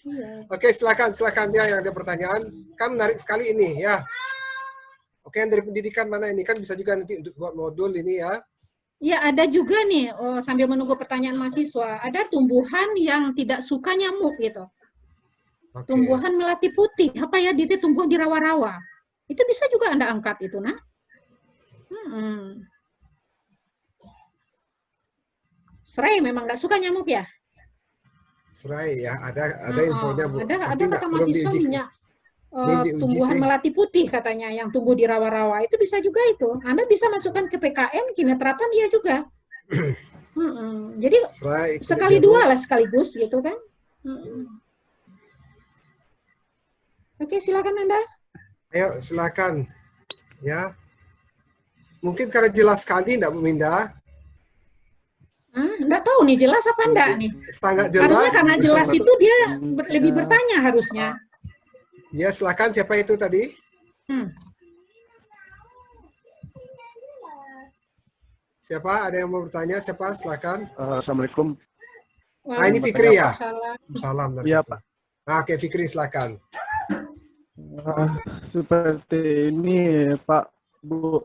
Speaker 3: Iya.
Speaker 1: Oke, silakan ya yang ada pertanyaan. Kan menarik sekali ini ya. Oke, yang dari pendidikan mana ini? Kan bisa juga nanti untuk buat modul ini ya.
Speaker 3: Ya, ada juga nih, sambil menunggu pertanyaan mahasiswa, ada tumbuhan yang tidak suka nyamuk gitu.
Speaker 1: Okay.
Speaker 3: Tumbuhan melati putih, apa ya, dia tumbuh di rawa-rawa. Itu bisa juga Anda angkat itu, nah. Serai memang nggak suka nyamuk ya?
Speaker 1: Serai ya, ada infonya Bu.
Speaker 3: Ada
Speaker 1: Tapi
Speaker 3: kata mahasiswa minyak. Tumbuhan melati putih katanya yang tumbuh di rawa-rawa itu bisa juga itu. Anda bisa masukkan ke PKN kimia terapan iya juga. Jadi sekali dua lah sekaligus gitu kan. Oke, silakan Anda.
Speaker 1: Ayo silakan ya. Mungkin karena jelas sekali enggak Bu Minda?
Speaker 3: Enggak tahu nih jelas apa enggak nih.
Speaker 1: Sangat jelas.
Speaker 3: Harusnya karena jelas itu dia lebih bertanya harusnya.
Speaker 1: Ya, silakan. Siapa itu tadi? Siapa? Ada yang mau bertanya? Siapa? Silakan.
Speaker 4: Assalamualaikum.
Speaker 1: Ini Fikri ya?
Speaker 3: Salam.
Speaker 1: Iya, Pak. Oke, Fikri, silakan.
Speaker 4: Seperti ini, Pak, Bu.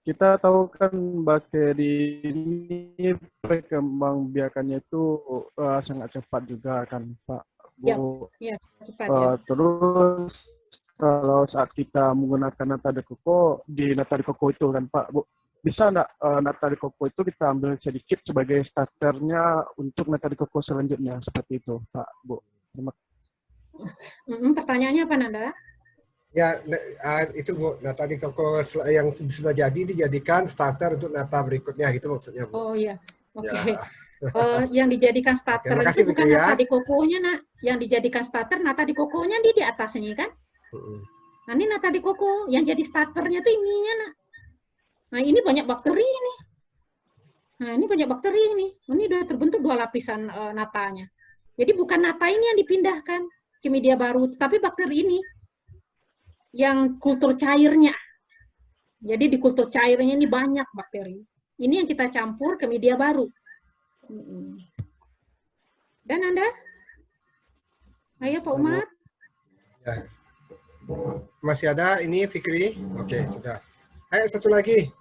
Speaker 4: Kita tahu kan bakteri ini perkembangbiakannya itu sangat cepat juga kan, Pak. Bu.
Speaker 3: Ya, cepat ya.
Speaker 4: Terus kalau saat kita menggunakan nata de coco di nata de coco itu kan Pak, Bu, bisa nggak nata de coco itu kita ambil sedikit sebagai starternya untuk nata de coco selanjutnya seperti itu Pak, Bu? Terima kasih.
Speaker 3: Pertanyaannya apa Nanda?
Speaker 1: Ya, itu Bu, nata de coco yang sudah jadi dijadikan starter untuk nata berikutnya gitu maksudnya Bu.
Speaker 3: Oh iya, oke.
Speaker 1: Ya.
Speaker 3: Yang dijadikan starter
Speaker 1: kasih,
Speaker 3: itu bukan
Speaker 1: ya.
Speaker 3: nata de coco-nya, Nak. Yang dijadikan starter nata de coco-nya di atasnya kan? Nah, ini nata de coco yang jadi starternya tuh ininya, Nak. Nah, ini banyak bakteri ini. Nah, ini banyak bakteri ini. Ini udah terbentuk 2 lapisan natanya. Jadi bukan nata ini yang dipindahkan ke media baru, tapi bakteri ini yang kultur cairnya. Jadi di kultur cairnya ini banyak bakteri. Ini yang kita campur ke media baru. Dan Anda? Ayo Pak Umar.
Speaker 1: Ya. Masih ada ini Fikri? Oke, sudah. Ayo satu lagi.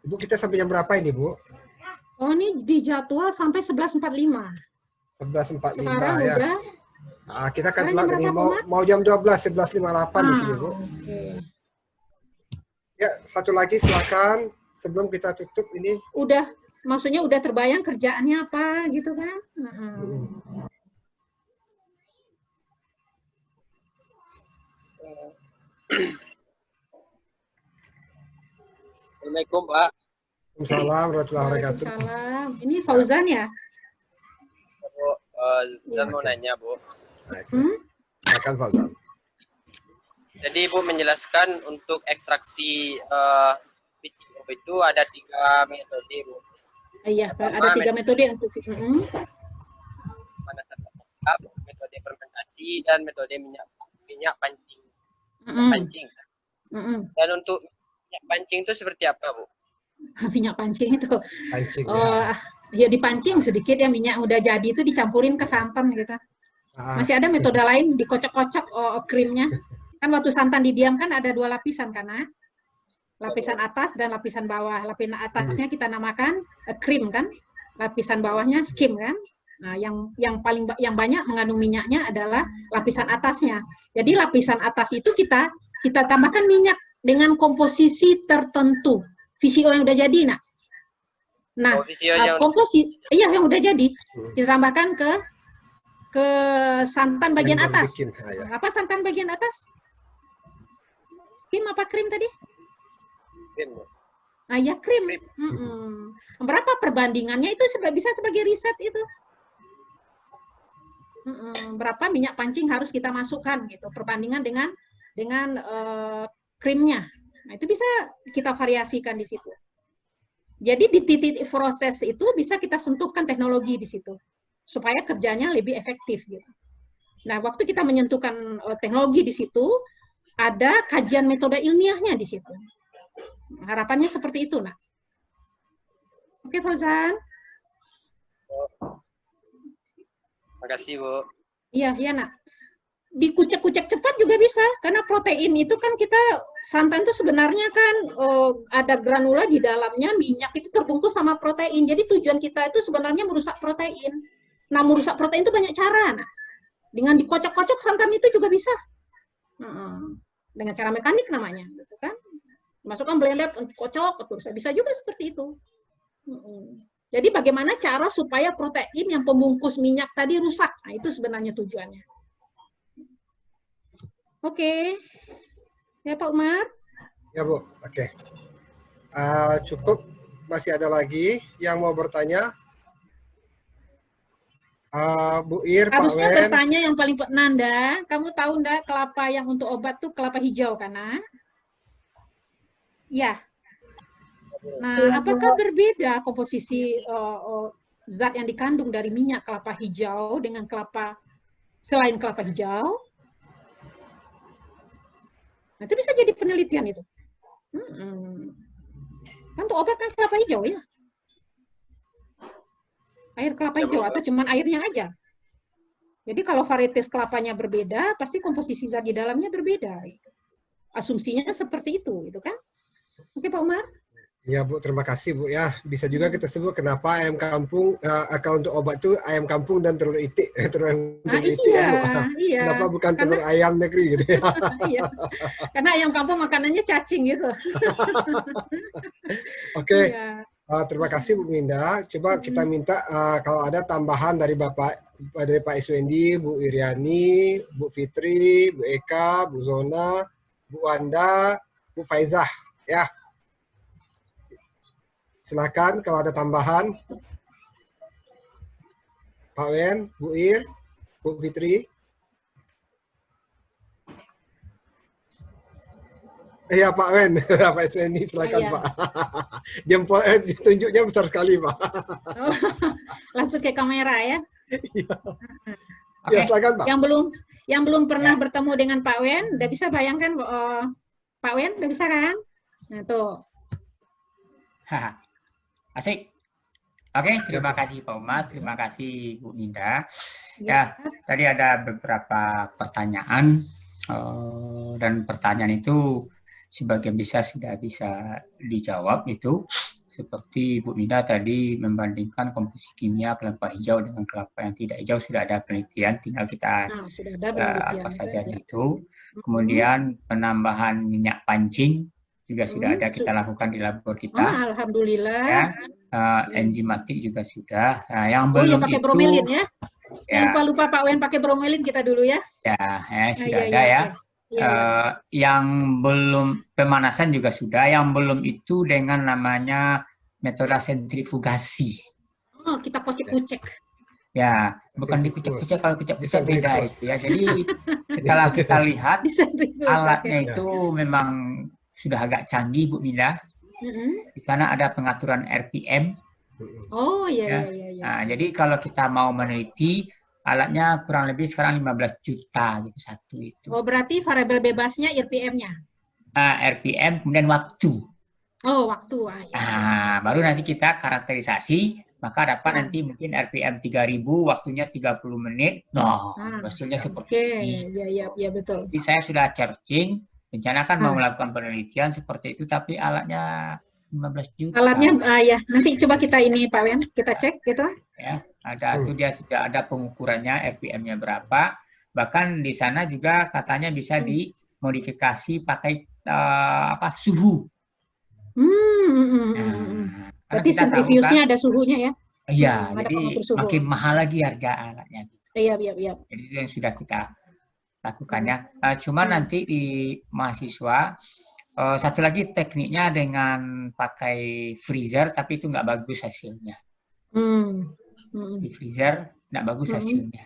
Speaker 1: Ibu kita sampai jam berapa ini, Bu?
Speaker 3: Oh, ini di jadwal sampai 11.45.
Speaker 1: 11.45
Speaker 3: Sekarang
Speaker 1: ya.
Speaker 3: Udah.
Speaker 1: Kita kan telat ini mau jam 12, 11.58 di sini, Bu.
Speaker 3: Okay.
Speaker 1: Ya, satu lagi silakan. Sebelum kita tutup ini.
Speaker 3: Udah, maksudnya udah terbayang kerjaannya apa gitu kan?
Speaker 9: Assalamualaikum Pak.
Speaker 1: Waalaikumsalam warahmatullahi wabarakatuh.
Speaker 3: Waalaikumsalam. Ini Fauzan ya?
Speaker 9: Bu, Zan mau nanya Bu.
Speaker 1: Silakan Fauzan.
Speaker 9: Jadi Bu menjelaskan untuk ekstraksi PCO itu ada 3 metode Bu.
Speaker 3: Iya, ada 3 metode untuk
Speaker 9: Pemanasan tetap, metode fermentasi dan metode minyak pancing.
Speaker 10: pancing. Dan untuk minyak pancing itu seperti apa, Bu?
Speaker 3: Minyak pancing itu,
Speaker 1: Pancing,
Speaker 3: ya dipancing sedikit ya, minyak udah jadi itu dicampurin ke santan gitu. Masih ada metode lain, dikocok-kocok krimnya. Kan waktu santan didiamkan ada 2 lapisan kan, lapisan atas dan lapisan bawah. Lapisan atasnya kita namakan krim kan, lapisan bawahnya skim kan. Nah, yang banyak mengandung minyaknya adalah lapisan atasnya. Jadi lapisan atas itu kita tambahkan minyak dengan komposisi tertentu. VCO yang udah jadi, nah, komposisi yang udah jadi kita tambahkan ke santan bagian atas. Apa santan bagian atas? Krim apa krim tadi?
Speaker 10: Krim.
Speaker 3: Nah, ya krim. Berapa perbandingannya itu bisa sebagai riset itu. Berapa minyak pancing harus kita masukkan gitu, perbandingan dengan krimnya. Nah, itu bisa kita variasikan di situ. Jadi di titik proses itu bisa kita sentuhkan teknologi di situ supaya kerjanya lebih efektif gitu. Nah, waktu kita menyentuhkan teknologi di situ, ada kajian metode ilmiahnya di situ. Harapannya seperti itu, Nak. Oke, Fauzan.
Speaker 10: Makasih, Bu.
Speaker 3: Iya, Nak. Dikucek-kucek cepat juga bisa, karena protein itu kan santan itu sebenarnya kan ada granula di dalamnya, minyak itu terbungkus sama protein. Jadi tujuan kita itu sebenarnya merusak protein. Nah, merusak protein itu banyak cara. Nah, dengan dikocok-kocok santan itu juga bisa. Dengan cara mekanik namanya, gitu kan? Masukkan blender, kocok, terus bisa juga seperti itu. Jadi bagaimana cara supaya protein yang pembungkus minyak tadi rusak? Nah, itu sebenarnya tujuannya. Oke. Ya, Pak Umar?
Speaker 1: Ya, Bu. Oke. Cukup. Masih ada lagi yang mau bertanya? Bu Ir, Pak
Speaker 3: Harusnya
Speaker 1: Wen.
Speaker 3: bertanya yang paling Nanda, kamu tahu enggak kelapa yang untuk obat tuh kelapa hijau kan? Ya. Nah, apakah berbeda komposisi zat yang dikandung dari minyak kelapa hijau dengan selain kelapa hijau? Nah, itu bisa jadi penelitian itu. Kan untuk obat kan kelapa hijau ya. Air kelapa hijau atau cuman airnya aja. Jadi kalau varietas kelapanya berbeda, pasti komposisi zat di dalamnya berbeda. Asumsinya seperti itu, gitu kan? Oke, Pak Umar?
Speaker 1: Ya, Bu, terima kasih, Bu. Ya, bisa juga kita sebut kenapa ayam kampung, untuk obat itu ayam kampung dan telur itik. Telur itik,
Speaker 3: iya,
Speaker 1: ya, Bu.
Speaker 3: Iya.
Speaker 1: Kenapa bukan telur ayam negeri gitu ya?
Speaker 3: Iya. Karena ayam kampung makanannya cacing gitu.
Speaker 1: Oke.
Speaker 3: Iya.
Speaker 1: Terima kasih, Bu Minda. Coba kita minta kalau ada tambahan dari Pak Iswendi, Bu Iriani, Bu Fitri, Bu Eka, Bu Zona, Bu Wanda, Bu Faizah, ya. Silakan kalau ada tambahan. Pak Wen, Bu Ir, Bu Fitri. Iya, Pak Wen. Pak Iswendi, silakan, Pak. Jempol tunjuknya besar sekali, Pak.
Speaker 3: Langsung ke kamera ya.
Speaker 1: Iya. Ya, silakan, Pak.
Speaker 3: Yang belum pernah bertemu dengan Pak Wen, udah bisa bayangkan Pak Wen, udah bisa kan? Nah, tuh.
Speaker 6: Asik. Oke, terima kasih Pak Umar, terima kasih Bu Minda. Ya, tadi ada beberapa pertanyaan dan pertanyaan itu sebagian besar sudah bisa dijawab itu. Seperti Bu Minda tadi membandingkan komposisi kimia kelapa hijau dengan kelapa yang tidak hijau, sudah ada penelitian, tinggal kita apa saja itu. Kemudian penambahan minyak pancing juga sudah ada kita lakukan di labor kita.
Speaker 3: Alhamdulillah.
Speaker 6: Ya, enzimatik juga sudah. Nah, yang belum
Speaker 3: pakai
Speaker 6: itu,
Speaker 3: bromelin ya.
Speaker 6: Ya.
Speaker 3: Lupa Pak Wen pakai bromelin kita dulu ya.
Speaker 6: Ya, sudah ada ya. Yang belum pemanasan juga sudah. Yang belum itu dengan namanya metode sentrifugasi.
Speaker 3: Oh, kita kucek-kucek.
Speaker 6: Ya, bukan dikucek-kucek, kalau kucek-kucek beda itu ya. Jadi setelah kita lihat alatnya itu memang sudah agak canggih, Bu Minda. Di sana ada pengaturan RPM.
Speaker 3: Oh iya.
Speaker 6: Nah, jadi kalau kita mau meneliti alatnya kurang lebih sekarang 15 juta gitu satu itu.
Speaker 3: Oh, berarti variabel bebasnya RPM-nya.
Speaker 6: RPM kemudian waktu.
Speaker 3: Oh, waktu. Ya.
Speaker 6: Nah, baru nanti kita karakterisasi, maka dapat nanti mungkin RPM 3000, waktunya 30 menit. Nah, hasilnya seperti ini.
Speaker 3: Iya, betul.
Speaker 6: Jadi saya sudah searching, rencanakan mau melakukan penelitian seperti itu, tapi alatnya 15 juta.
Speaker 3: Alatnya, ya, nanti coba kita ini Pak Wen, kita cek gitu.
Speaker 6: Ya, ada tuh dia sudah ada pengukurannya RPM-nya berapa. Bahkan di sana juga katanya bisa dimodifikasi pakai suhu.
Speaker 3: Berarti centrifuge-nya ada suhunya ya?
Speaker 6: Iya, jadi makin mahal lagi harga alatnya.
Speaker 3: Iya.
Speaker 6: Jadi itu yang sudah kita lakukan ya. Cuma nanti di mahasiswa satu lagi tekniknya dengan pakai freezer, tapi itu nggak bagus hasilnya. Di freezer nggak bagus hasilnya.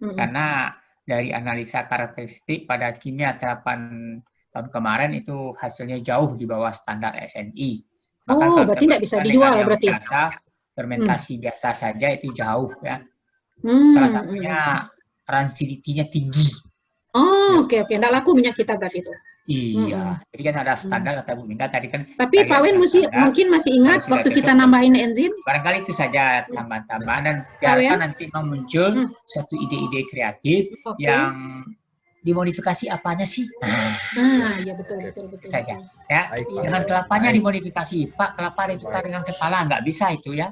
Speaker 6: Karena dari analisa karakteristik pada kimia terapan tahun kemarin itu hasilnya jauh di bawah standar SNI.
Speaker 3: Maka berarti nggak bisa dijual berarti.
Speaker 6: Fermentasi biasa saja itu jauh ya. Salah satunya rancidity-nya tinggi.
Speaker 3: Oh, oke. Nggak laku minyak kita berarti itu.
Speaker 6: Iya, jadi kan ada standar kata Bu Minda tadi kan.
Speaker 3: Tapi Pak Wen mungkin masih ingat waktu kita nambahin enzim?
Speaker 6: Barangkali itu saja tambahan-tambahan dan biarkan nanti muncul suatu ide-ide kreatif yang dimodifikasi apanya sih?
Speaker 3: Ya betul.
Speaker 6: Saja. Ya, dengan kelapanya dimodifikasi. Pak, kelapa ditukar dengan kepala nggak bisa itu ya.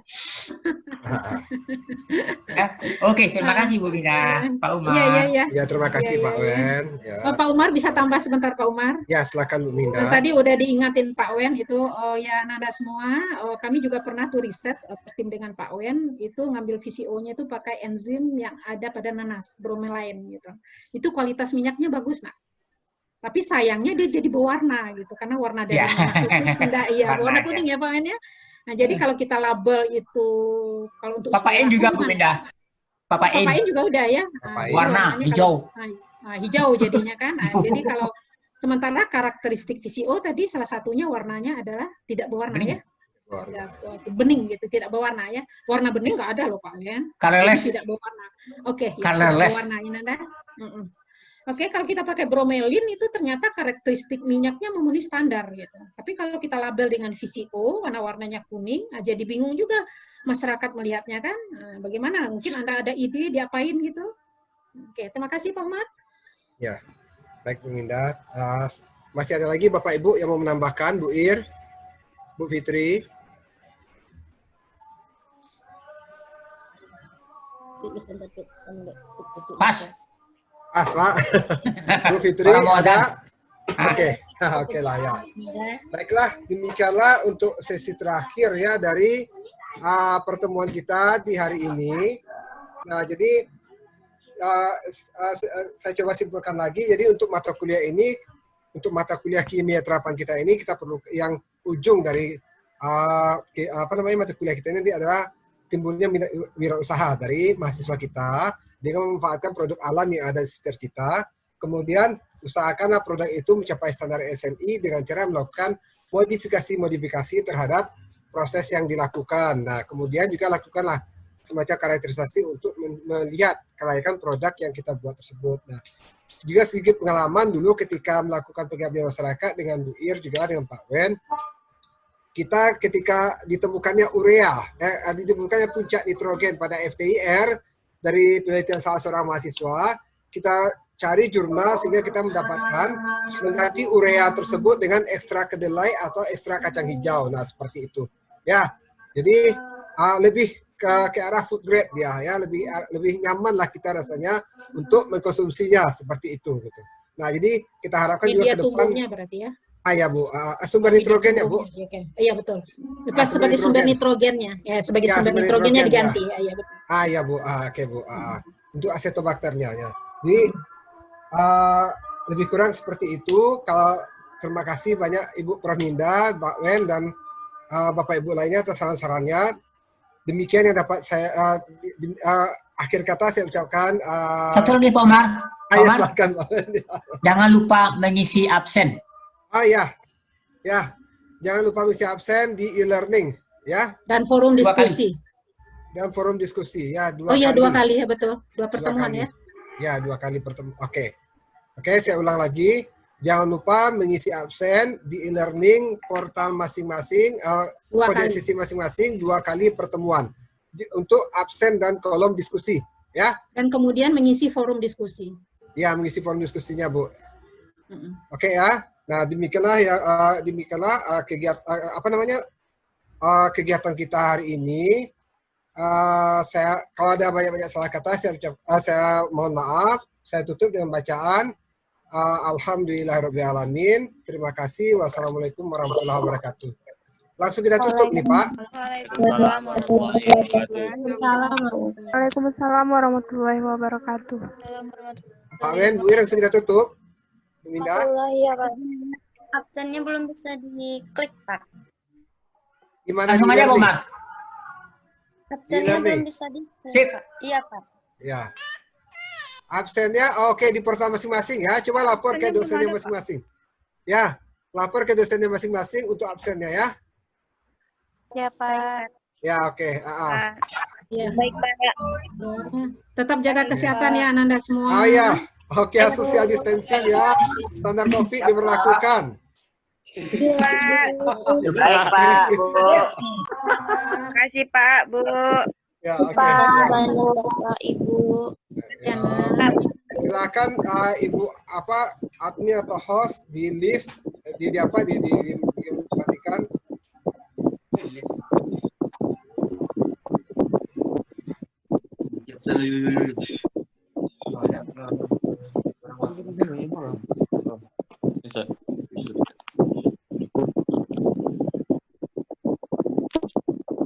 Speaker 6: Oke, terima kasih Bu Minda, Pak Umar.
Speaker 3: Iya.
Speaker 1: Ya, terima kasih Pak Wen. Ya.
Speaker 3: Pak Umar bisa tambah sebentar Pak Umar?
Speaker 1: Ya, silakan Bu Minda.
Speaker 3: Tadi udah diingatin Pak Wen itu ya Nanda semua. Kami juga pernah tuh riset tim dengan Pak Wen itu ngambil VCO-nya itu pakai enzim yang ada pada nanas, bromelain gitu. Itu kualitas minyaknya bagus, nak. Tapi sayangnya dia jadi berwarna gitu karena warna dari minyak itu warna kuning ya Pak Wen ya. Nah, jadi kalau kita label itu kalau untuk
Speaker 6: Papain juga Bu Minda.
Speaker 3: Papain juga udah ya.
Speaker 6: Warna hijau.
Speaker 3: Hijau jadinya kan. Nah, jadi kalau sementara karakteristik VCO tadi salah satunya warnanya adalah tidak berwarna ya. Bening gitu, tidak berwarna ya. Warna bening nggak ada loh Pak Wen.
Speaker 6: Colorless.
Speaker 3: Tidak berwarna. Oke,
Speaker 6: colorless.
Speaker 3: Berwarna ini ada. Oke, kalau kita pakai bromelin itu ternyata karakteristik minyaknya memenuhi standar gitu. Tapi kalau kita label dengan VCO, warna-warnanya kuning, jadi bingung juga masyarakat melihatnya kan. Nah, bagaimana? Mungkin Anda ada ide diapain gitu? Oke, terima kasih Pak Umar.
Speaker 1: Ya, baik Bu Minda. Masih ada lagi Bapak Ibu yang mau menambahkan, Bu Ir, Bu Fitri.
Speaker 6: Pas.
Speaker 1: Pak. Bu Fitri ada? Oke lah ya. Baiklah, demikianlah untuk sesi terakhir ya dari pertemuan kita di hari ini. Nah, jadi saya coba simpulkan lagi. Jadi untuk mata kuliah ini, untuk mata kuliah kimia terapan kita ini, kita perlu yang ujung dari mata kuliah kita ini adalah timbulnya wirausaha dari mahasiswa kita dengan memanfaatkan produk alam yang ada di sekitar kita. Kemudian usahakanlah produk itu mencapai standar SNI dengan cara melakukan modifikasi terhadap proses yang dilakukan. Nah, kemudian juga lakukanlah semacam karakterisasi untuk melihat kelayakan produk yang kita buat tersebut. Nah, juga sedikit pengalaman dulu ketika melakukan pengabdian masyarakat dengan Bu Ir juga dengan Pak Wen. Kita ketika ditemukannya urea, ditemukannya puncak nitrogen pada FTIR dari penelitian salah seorang mahasiswa, kita cari jurnal sehingga kita mendapatkan mengganti urea tersebut dengan ekstra kedelai atau ekstra kacang hijau. Nah, seperti itu. Ya, jadi lebih ke arah food grade dia, ya lebih nyaman lah kita rasanya untuk mengkonsumsinya seperti itu. Gitu. Nah, jadi kita harapkan juga ke depan.
Speaker 3: Berarti ya.
Speaker 1: Ya Bu, sumber nitrogen ya Bu.
Speaker 3: Iya betul. Lepas sebagai sumber nitrogennya, ya sebagai sumber nitrogennya diganti. Ya betul.
Speaker 1: Ya Bu, oke Bu. Untuk asetobakternya ya. Jadi lebih kurang seperti itu. Kalau terima kasih banyak Ibu Prof Minda, Pak Wen dan Bapak Ibu lainnya atas saran-sarannya. Demikian yang dapat saya akhir kata saya ucapkan.
Speaker 6: Satu lagi Pak Umar.
Speaker 1: Silakan Pak Wen.
Speaker 6: Jangan lupa mengisi absen.
Speaker 1: Ya, jangan lupa mengisi absen di e-learning, ya.
Speaker 3: Dan forum diskusi.
Speaker 1: dan forum diskusi ya,
Speaker 3: Oh iya, 2 kali ya, betul. 2 pertemuan ya.
Speaker 1: Ya, 2 kali pertemuan. Oke. Oke, saya ulang lagi. Jangan lupa mengisi absen di e-learning portal masing-masing, kode sesi masing-masing 2 kali pertemuan untuk absen dan kolom diskusi, ya.
Speaker 3: Dan kemudian mengisi forum diskusi.
Speaker 1: Ya, mengisi forum diskusinya, Bu. Oke ya. Nah, demikianlah kegiatan kegiatan kita hari ini. Kalau ada banyak-banyak salah kata, saya mohon maaf. Saya tutup dengan bacaan Alhamdulillahirrabbilalamin. Terima kasih. Wassalamualaikum warahmatullahi wabarakatuh. Langsung kita tutup nih, Pak.
Speaker 11: Waalaikumsalam warahmatullahi wabarakatuh.
Speaker 1: Pak Wen, Bu Ir, langsung kita tutup. Bu Minda.
Speaker 12: Ya, Pak. Absennya belum bisa diklik, Pak.
Speaker 1: Gimana
Speaker 6: langsung aja, Pak.
Speaker 12: Absennya belum bisa diklik, Pak. Iya, Pak.
Speaker 1: Ya. Absennya oke di portal masing-masing ya. Coba lapor ke dosennya masing-masing. Ya, lapor ke dosennya masing-masing untuk absennya ya.
Speaker 12: Ya, Pak.
Speaker 1: Ya, oke.
Speaker 3: Ya.
Speaker 12: Baik, Pak.
Speaker 3: Tetap jaga kesehatan ya Ananda semua.
Speaker 1: Oh ya. Oke, social distancing ya. Standar COVID diberlakukan.
Speaker 13: Baik, Pak, Bu.
Speaker 11: Terima kasih, Pak, Bu.
Speaker 1: Ya, oke.
Speaker 12: Pak, Ibu.
Speaker 1: Silakan Ibu admin atau host di live dimatikan.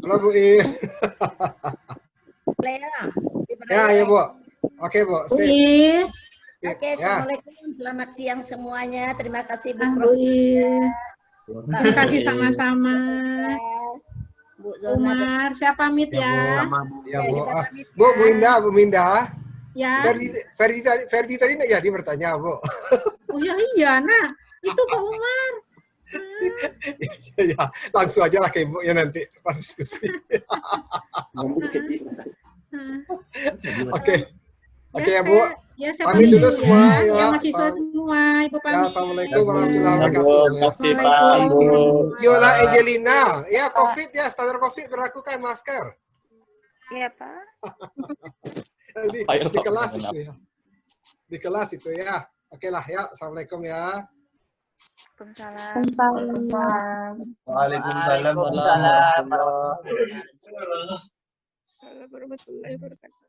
Speaker 1: Halo Bu I. Ya, Bu. Oke, Bu.
Speaker 2: Oke, Assalamualaikum. Selamat siang semuanya. Terima kasih Bu
Speaker 3: Terima kasih sama-sama.
Speaker 2: Bu Zona.
Speaker 3: Umar, siapa pamit ya?
Speaker 1: Ya, Bu. Bu Minda.
Speaker 3: Ya.
Speaker 1: Ferdi tadi nggak jadi bertanya, Bu.
Speaker 3: Oh iya. Nah, itu Pak Umar.
Speaker 1: Ya, langsung aja lah ke Ibu ya nanti pas diskusi. Oke ya Bu.
Speaker 3: Ya, saya
Speaker 1: pamit dulu semua ya.
Speaker 3: Ya mahasiswa semua, Ibu pamit.
Speaker 1: Ya, Assalamualaikum warahmatullahi wabarakatuh.
Speaker 8: Terima kasih Pak.
Speaker 1: Yola Angelina, ya COVID ya, standar COVID berlakukan masker.
Speaker 11: Iya, Pak.
Speaker 1: Di kelas itu ya. Di kelas itu ya. Oke lah ya, Assalamualaikum ya.
Speaker 11: Waalaikumsalam.
Speaker 13: Waalaikumsalam warahmatullahi wabarakatuh.